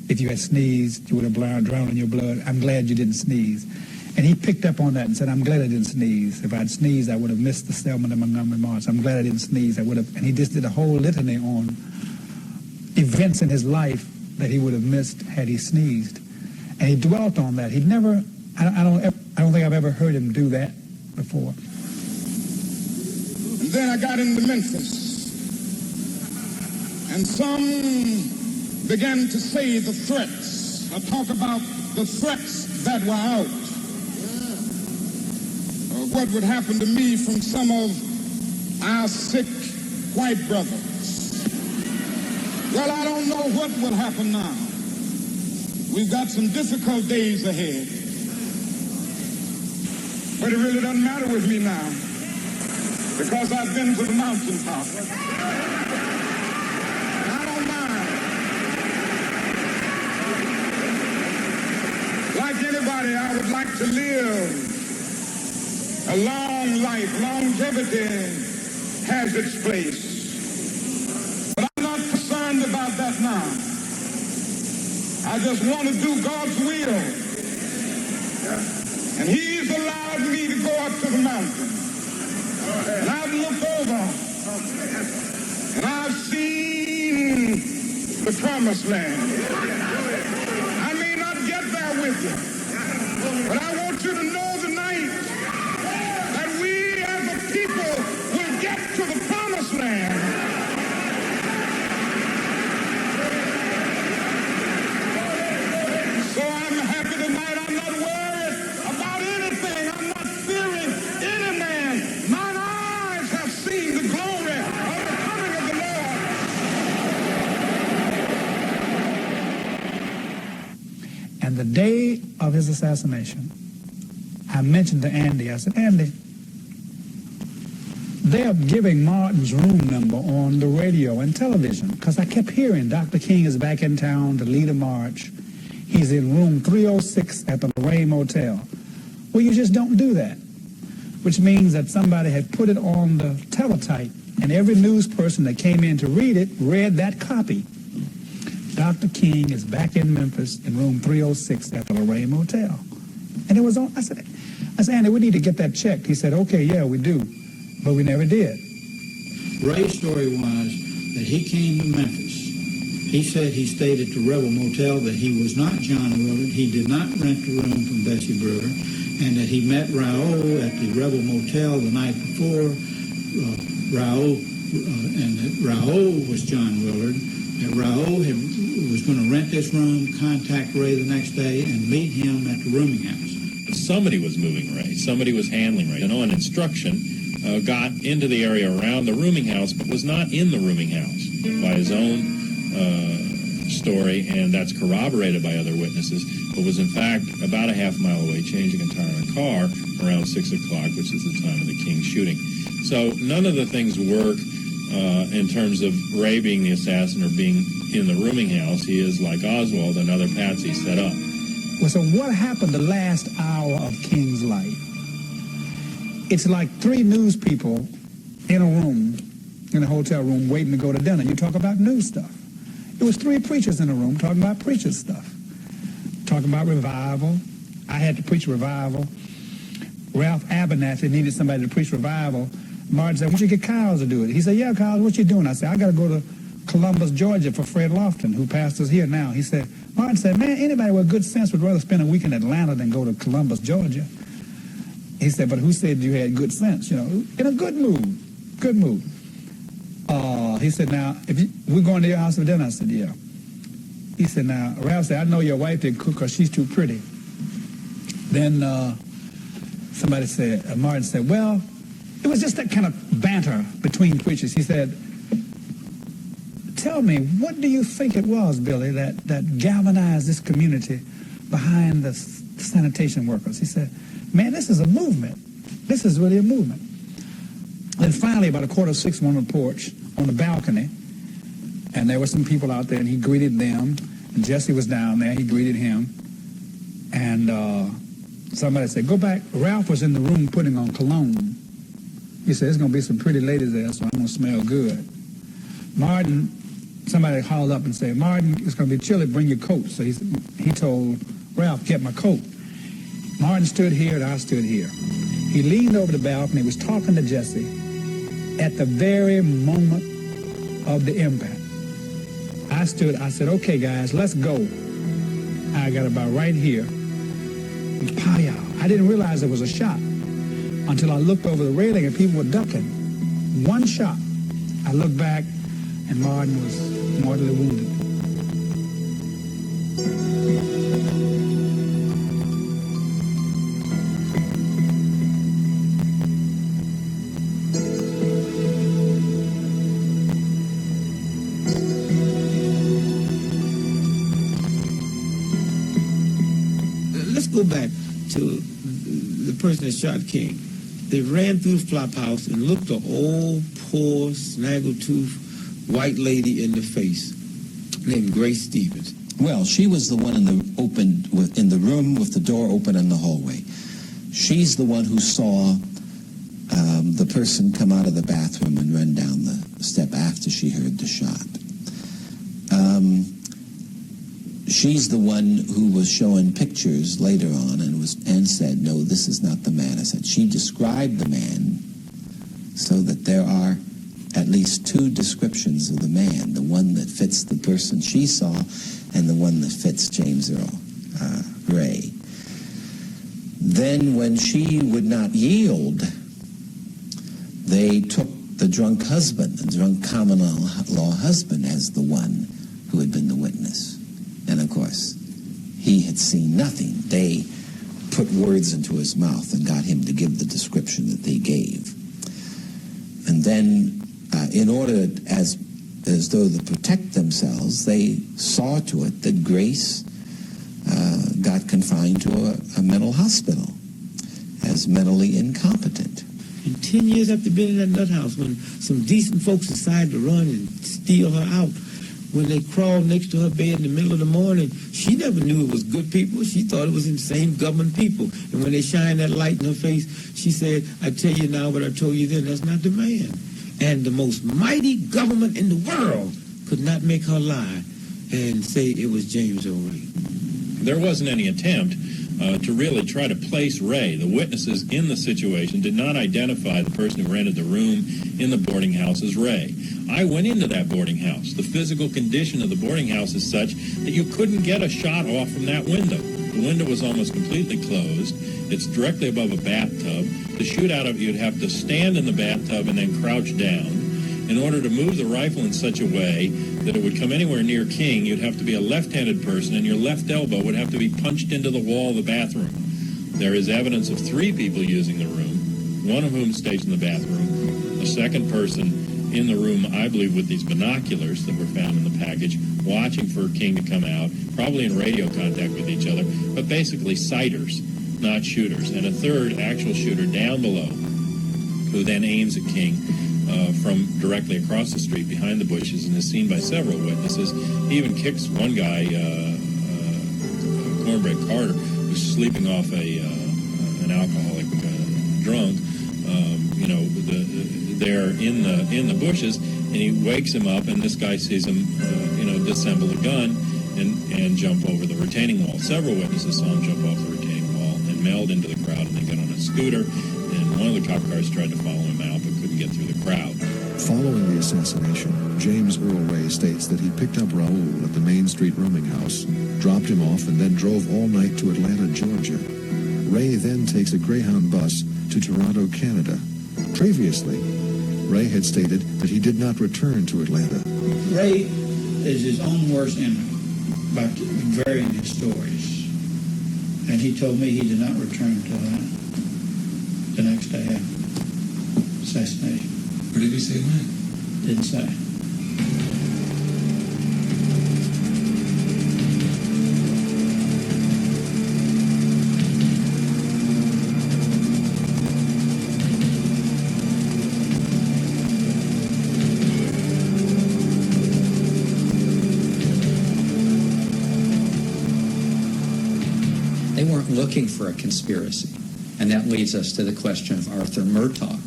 if you had sneezed, you would have drowned in your blood. I'm glad you didn't sneeze. And he picked up on that and said, I'm glad I didn't sneeze. If I'd sneezed, I would have missed the Selma to Montgomery March. I'm glad I didn't sneeze. I would have. And he just did a whole litany on events in his life that he would have missed had he sneezed. And he dwelt on that. He never, I don't think I've ever heard him do that before. And then I got into Memphis. And some began to say the threats, or talk about the threats that were out. What would happen to me from some of our sick white brothers. Well, I don't know what will happen now. We've got some difficult days ahead. But it really doesn't matter with me now, because I've been to the mountaintop. I don't mind. Like anybody, I would like to live a long life. Longevity has its place. But I'm not concerned about that now. I just want to do God's will. And He's allowed me to go up to the mountain. And I've looked over. And I've seen the promised land. I may not get there with you. But I want you to know tonight that we as a people will get to the promised land. So I'm happy tonight. I'm not worried about anything. I'm not fearing any man. Mine eyes have seen the glory of the coming of the Lord. And the day of his assassination, I mentioned to Andy, I said, Andy, they're giving Martin's room number on the radio and television, because I kept hearing Dr. King is back in town to lead a march. He's in room 306 at the Lorraine Motel. Well, you just don't do that. which means that somebody had put it on the teletype, and every news person that came in to read it read that copy. Dr. King is back in Memphis in room 306 at the Lorraine Motel. And it was on. I said, Andy, we need to get that checked. He said, okay, yeah, we do. But we never did. Ray's story was that he came to Memphis. He said he stayed at the Rebel Motel, that he was not John Willard. He did not rent the room from Bessie Brewer, and that he met Raoul at the Rebel Motel the night before. And that Raoul was John Willard. That Raoul was going to rent this room, contact Ray the next day, and meet him at the rooming house. Somebody was moving Ray. Somebody was handling Ray. And on instruction, got into the area around the rooming house, but was not in the rooming house by his own story, and that's corroborated by other witnesses, but was in fact about a half mile away, changing a tire in a car around 6 o'clock, which is the time of the King shooting. So none of the things work in terms of Ray being the assassin or being in the rooming house. He is, like Oswald, another patsy set up. Well, so what happened the last hour of King's life? It's like 3 news people in a room, in a hotel room, waiting to go to dinner. You talk about news stuff. It was 3 preachers in a room talking about preacher stuff, talking about revival. I had to preach revival. Ralph Abernathy needed somebody to preach revival. Martin said, why don't you get Kyles to do it? He said, yeah, Kyles, what you doing? I said, I got to go to Columbus, Georgia for Fred Lofton, who pastors here now. He said, Martin said, man, anybody with good sense would rather spend a week in Atlanta than go to Columbus, Georgia. He said, but who said you had good sense? You know, in a good mood, good mood. He said, now, we're going to your house for dinner. I said, yeah. He said, now, Ralph said, I know your wife didn't cook because she's too pretty. Then somebody said, Martin said, well, it was just that kind of banter between preachers. He said, tell me, what do you think it was, Billy, that galvanized this community behind the sanitation workers? He said, man, this is a movement. This is really a movement. Then finally, about 5:45, on the porch, on the balcony, and there were some people out there, and he greeted them, and Jesse was down there, he greeted him, and somebody said, go back. Ralph was in the room putting on cologne. He said, there's going to be some pretty ladies there, so I'm going to smell good. Martin, somebody hauled up and said, Martin, it's going to be chilly, bring your coat. So he told Ralph, get my coat. Martin stood here and I stood here. He leaned over the balcony, was talking to Jesse at the very moment of the impact. I said, okay, guys, let's go. I got about right here. Pow-yow. I didn't realize there was a shot until I looked over the railing and people were ducking. One shot. I looked back and Martin was mortally wounded. Let's go back to the person that shot King. They ran through the flop house and looked the old, poor, snaggletooth white lady in the face named Grace Stevens. Well, she was the one in the room with the door open in the hallway. She's the one who saw the person come out of the bathroom and run down the step after she heard the shot. She's the one who was showing pictures later on and said, no, this is not the man. I said, she described the man so that there are at least 2 descriptions of the man, the one that fits the person she saw and the one that fits James Earl Ray. Then when she would not yield, they took the drunk husband, the drunk common law husband, as the one who had been the witness. And of course, he had seen nothing. They put words into his mouth and got him to give the description that they gave. And then, in order, as though to protect themselves, they saw to it that Grace got confined to a mental hospital as mentally incompetent. And 10 years after being in that nut house, when some decent folks decided to run and steal her out, when they crawled next to her bed in the middle of the morning, she never knew it was good people. She thought it was the same government people. And when they shined that light in her face, she said, I tell you now what I told you then, that's not the man. And the most mighty government in the world could not make her lie and say it was James Earl Ray. There wasn't any attempt to really try to place Ray. The witnesses in the situation did not identify the person who rented the room in the boarding house as Ray. I went into that boarding house. The physical condition of the boarding house is such that you couldn't get a shot off from that window. The window was almost completely closed. It's directly above a bathtub. To shoot out of it, you'd have to stand in the bathtub and then crouch down. In order to move the rifle in such a way that it would come anywhere near King, you'd have to be a left-handed person, and your left elbow would have to be punched into the wall of the bathroom. There is evidence of 3 people using the room, one of whom staged in the bathroom, a second person in the room, I believe, with these binoculars that were found in the package, watching for King to come out, probably in radio contact with each other, but basically sighters, not shooters, and a third actual shooter down below, who then aims at King from directly across the street behind the bushes and is seen by several witnesses. He even kicks one guy, Cornbread Carter, who's sleeping off an alcoholic drunk, there in the bushes, and he wakes him up, and this guy sees him, disassemble the gun and jump over the retaining wall. Several witnesses saw him jump off the retaining wall and meld into the crowd, and then get on a scooter, and one of the cop cars tried to follow him out, but couldn't get through the crowd. Following the assassination, James Earl Ray states that he picked up Raoul at the Main Street rooming house, dropped him off, and then drove all night to Atlanta, Georgia. Ray then takes a Greyhound bus to Toronto, Canada. Previously, Ray had stated that he did not return to Atlanta. Ray is his own worst enemy by varying his stories. And he told me he did not return to Atlanta the next day after assassination. What did he say when? Didn't say. They weren't looking for a conspiracy. And that leads us to the question of Arthur Murtaugh.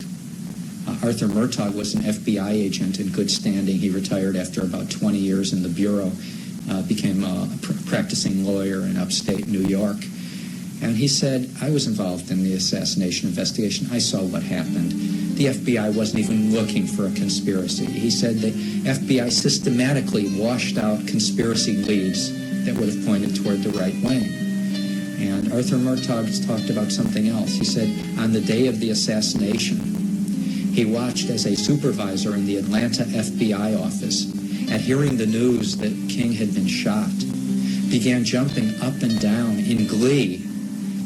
Arthur Murtaugh was an FBI agent in good standing. He retired after about 20 years in the Bureau, became a practicing lawyer in upstate New York. And he said, I was involved in the assassination investigation. I saw what happened. The FBI wasn't even looking for a conspiracy. He said the FBI systematically washed out conspiracy leads that would have pointed toward the right wing. And Arthur Murtaugh talked about something else. He said, on the day of the assassination, he watched as a supervisor in the Atlanta FBI office, at hearing the news that King had been shot, began jumping up and down in glee.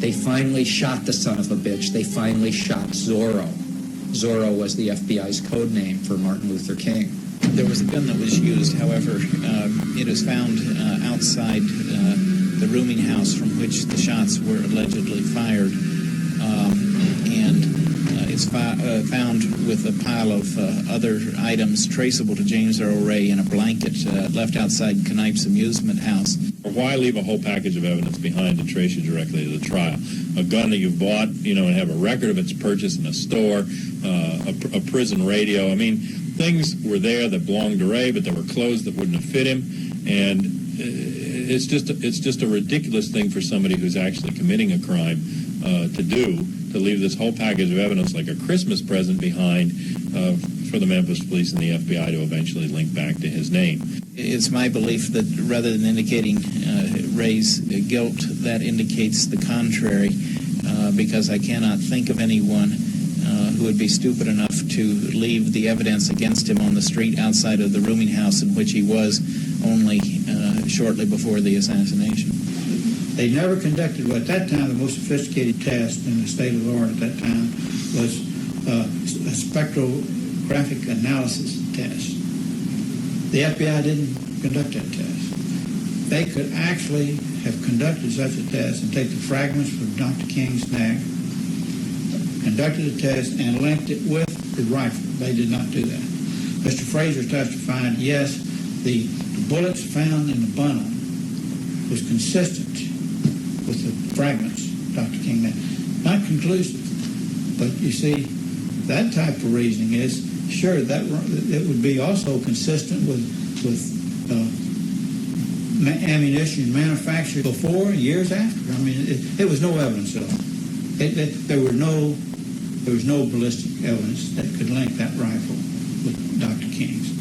They finally shot the son of a bitch. They finally shot Zorro. Zorro was the FBI's code name for Martin Luther King. There was a gun that was used, however, it was found outside the rooming house from which the shots were allegedly fired, and it's found with a pile of other items traceable to James Earl Ray in a blanket left outside Knipes Amusement House. Why leave a whole package of evidence behind to trace you directly to the trial? A gun that you've bought, and have a record of its purchase in a store, a prison radio. I mean, things were there that belonged to Ray, but there were clothes that wouldn't have fit him, and it's just a ridiculous thing for somebody who's actually committing a crime to do, to leave this whole package of evidence like a Christmas present behind for the Memphis police and the FBI to eventually link back to his name. It's my belief that rather than indicating Ray's guilt, that indicates the contrary, because I cannot think of anyone who would be stupid enough to leave the evidence against him on the street outside of the rooming house in which he was only shortly before the assassination. They never conducted what at that time the most sophisticated test in the state of the art at that time was a spectrographic analysis test. The FBI didn't conduct that test. They could actually have conducted such a test and take the fragments from Dr. King's neck, conducted a test, and linked it with the rifle. They did not do that. Mr. Fraser testified, yes, the bullets found in the bundle was consistent with the fragments, Dr. King. Not conclusive, but you see, that type of reasoning is sure that it would be also consistent with ammunition manufactured before and years after. I mean, it was no evidence at all. There was no ballistic evidence that could link that rifle with Dr. King's.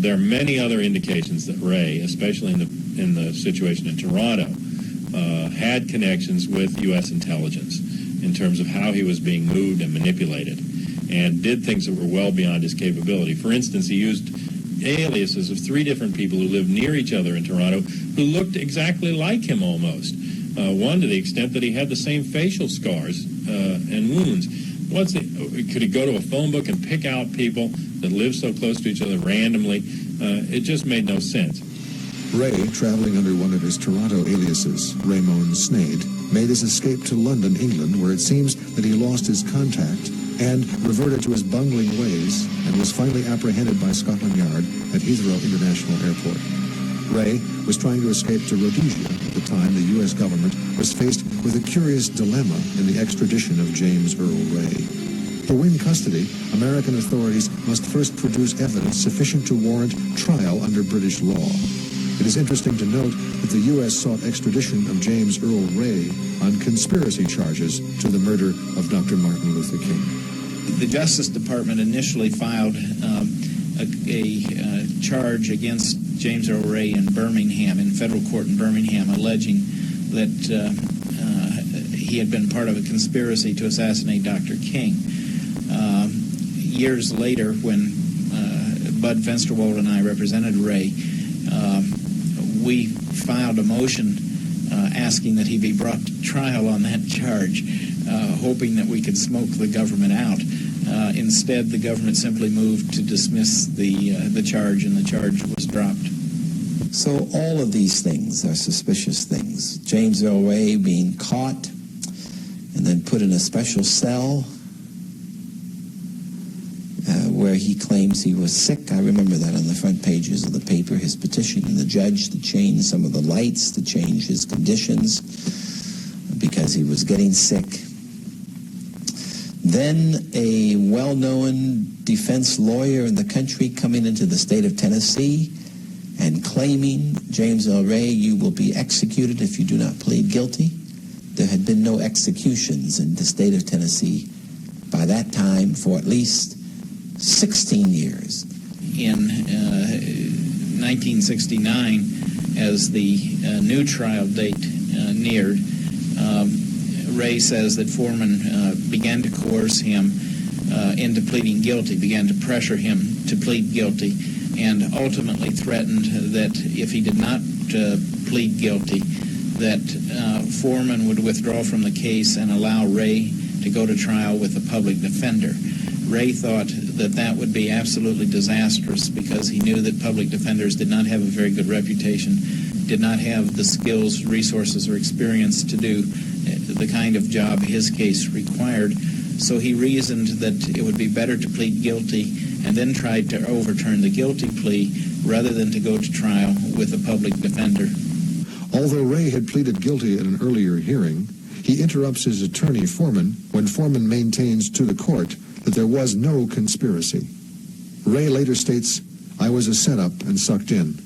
There are many other indications that Ray, especially in the situation in Toronto, had connections with U.S. intelligence in terms of how he was being moved and manipulated, and did things that were well beyond his capability. For instance, he used aliases of 3 different people who lived near each other in Toronto who looked exactly like him almost. One to the extent that he had the same facial scars and wounds. Could he go to a phone book and pick out people that lived so close to each other randomly? It just made no sense. Ray, traveling under one of his Toronto aliases, Raymond Snade, made his escape to London, England, where it seems that he lost his contact and reverted to his bungling ways and was finally apprehended by Scotland Yard at Heathrow International Airport. Ray was trying to escape to Rhodesia at the time the U.S. government was faced with a curious dilemma in the extradition of James Earl Ray. To win custody, American authorities must first produce evidence sufficient to warrant trial under British law. It is interesting to note that the U.S. sought extradition of James Earl Ray on conspiracy charges to the murder of Dr. Martin Luther King. The Justice Department initially filed a charge against James Earl Ray in Birmingham, in federal court in Birmingham, alleging that he had been part of a conspiracy to assassinate Dr. King. Years later, when Bud Fensterwald and I represented Ray, we filed a motion asking that he be brought to trial on that charge, hoping that we could smoke the government out. Instead, the government simply moved to dismiss the charge, and the charge was dropped. So all of these things are suspicious things. James Earl Ray being caught and then put in a special cell where he claims he was sick. I remember that on the front pages of the paper, his petitioning the judge to change some of the lights, to change his conditions because he was getting sick. Then a well-known defense lawyer in the country coming into the state of Tennessee and claiming, James Earl Ray, you will be executed if you do not plead guilty. There had been no executions in the state of Tennessee by that time for at least 16 years. In 1969, as the new trial date neared, Ray says that Foreman began to coerce him into pleading guilty, began to pressure him to plead guilty, and ultimately threatened that if he did not plead guilty, that Foreman would withdraw from the case and allow Ray to go to trial with a public defender. Ray thought that that would be absolutely disastrous because he knew that public defenders did not have a very good reputation, did not have the skills, resources, or experience to do the kind of job his case required. So he reasoned that it would be better to plead guilty and then tried to overturn the guilty plea rather than to go to trial with a public defender. Although Ray had pleaded guilty at an earlier hearing, he interrupts his attorney, Foreman, when Foreman maintains to the court that there was no conspiracy. Ray later states, "I was a setup and sucked in.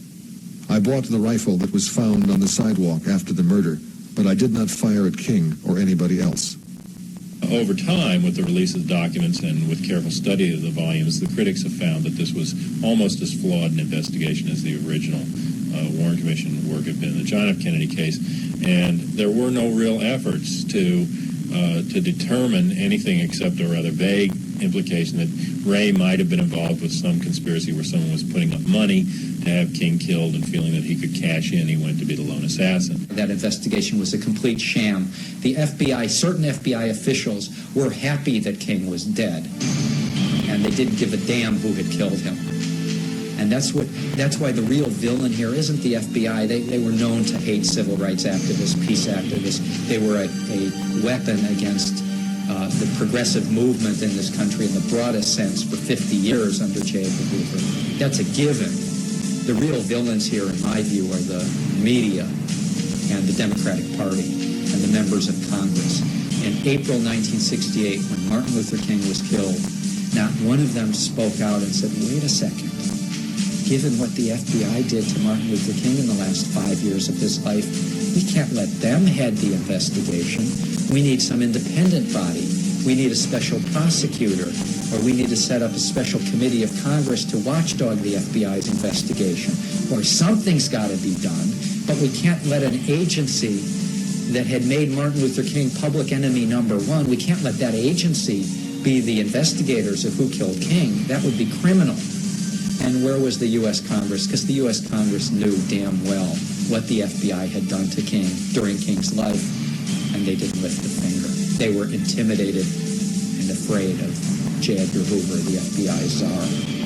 I bought the rifle that was found on the sidewalk after the murder, but I did not fire at King or anybody else." Over time, with the release of the documents and with careful study of the volumes, the critics have found that this was almost as flawed an investigation as the original Warren Commission work had been in the John F. Kennedy case, and there were no real efforts to determine anything except a rather vague implication that Ray might have been involved with some conspiracy where someone was putting up money to have King killed, and feeling that he could cash in, he went to be the lone assassin. That investigation was a complete sham. The FBI, certain FBI officials were happy that King was dead, and they didn't give a damn who had killed him. And that's why the real villain here isn't the FBI. They were known to hate civil rights activists, peace activists. They were a weapon against the progressive movement in this country in the broadest sense for 50 years under J. Edgar Hoover. That's a given. The real villains here, in my view, are the media and the Democratic Party and the members of Congress. In April 1968, when Martin Luther King was killed, not one of them spoke out and said, wait a second, given what the FBI did to Martin Luther King in the last 5 years of his life, we can't let them head the investigation. We need some independent body. We need a special prosecutor, or we need to set up a special committee of Congress to watchdog the FBI's investigation, or something's got to be done, but we can't let an agency that had made Martin Luther King public enemy number one, we can't let that agency be the investigators of who killed King. That would be criminal. And where was the U.S. Congress? Because the U.S. Congress knew damn well what the FBI had done to King during King's life, and they didn't lift a finger. They were intimidated and afraid of J. Edgar Hoover, the FBI czar.